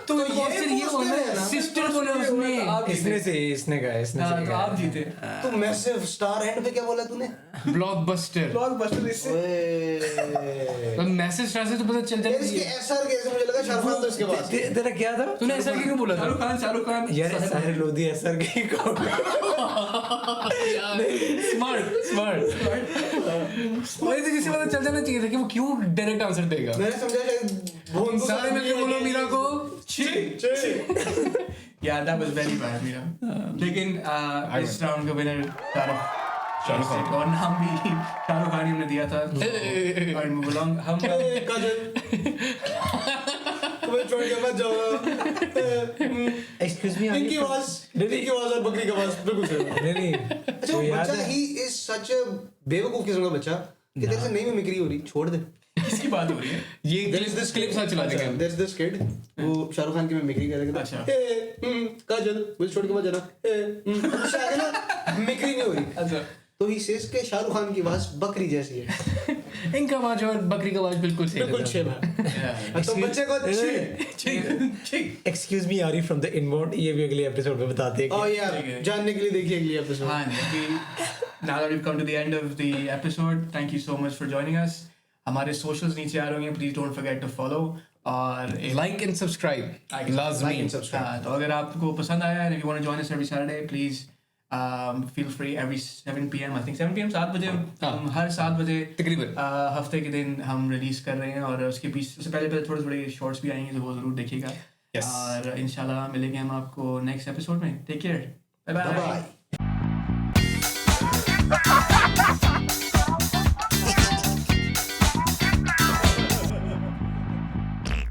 तो imposter ये imposter है ना? सिस्टर बोला उसने। आप जीते। इसने से इसने कहा इसने हाँ, से तो कहा आप जीते तो मैसिव स्टार हैंड पे क्या बोला तूने ब्लॉकबस्टर। ब्लॉकबस्टर इससे ओए मैसेज स्टार से तो पता चल यार इसके जाता एसआर कैसे मुझे लगा शाहरुख खान तो इसके पास तेरा क्या था तूने ऐसा क्यों बोला था? शाहरुख खान यार साहिर लोधी एसआर के स्मार्ट स्मार्ट। वही तो जिससे पता चल जाना चाहिए था कि वो क्यों डायरेक्ट आंसर देगा। मैंने समझा शायद भोन को सारे मिलके बोलो मीरा को Yeah, that was very bad, Mira. लेकिन इस राउंड का विनर शाहरुख खान और नाम भी शाहरुख खान ही हमने दिया था और move along हम काजल तुम्हें छोड़ के मत जाओ एक्सक्यूज मी इनकी आवाज और बकरी की आवाज बिल्कुल सही नहीं अच्छा तो वो याद बच्चा है ही इज सच अ बेवकूफ किस्म का बच्चा कि तेरे से नहीं मिमिक्री हो रही छोड़ दे किसकी बात हो रही है ये क्लिप साथ चला देंगे हम। देयर इज दिस किड वो शाहरुख खान की मिमिक्री कर रहा अच्छा। है काजल मुझे छोड़ के मत जाना शायद ना मिमिक्री नहीं हो रही अच्छा तो ही सेज के शाहरुख खान की आवाज बकरी जैसी है इनका आवाज और बकरी का आवाज बिल्कुल सेम बिल्कुल सेम है तो बच्चे को ठीक एक्सक्यूज मी आरी फ्रॉम द इनबॉर्ड ये भी अगले एपिसोड में बताते हैं और यार ठीक है। जानने के लिए देखिए अगली एपिसोड हाँ जी now that we've come to the end of the episode thank you so much for joining us हमारे socials नीचे आ रहे होंगे please don't forget to follow और लाइक एंड सब्सक्राइब लाजमी। like and subscribe हाँ तो अगर आपको पसंद आया and if you want to join us every Saturday please feel free every 7 p.m. I think 7 p.m. 7 बजे हम हर 7 बजे तकरीबन हफ्ते के दिन हम रिलीज कर रहे हैं और उसके बीच से पहले थोड़े थोड़े शॉर्ट्स भी आएंगे तो वो जरूर देखिएगा Yes. और इंशाल्लाह मिलेंगे हम आपको नेक्स्ट एपिसोड में take care bye Bye bye bye.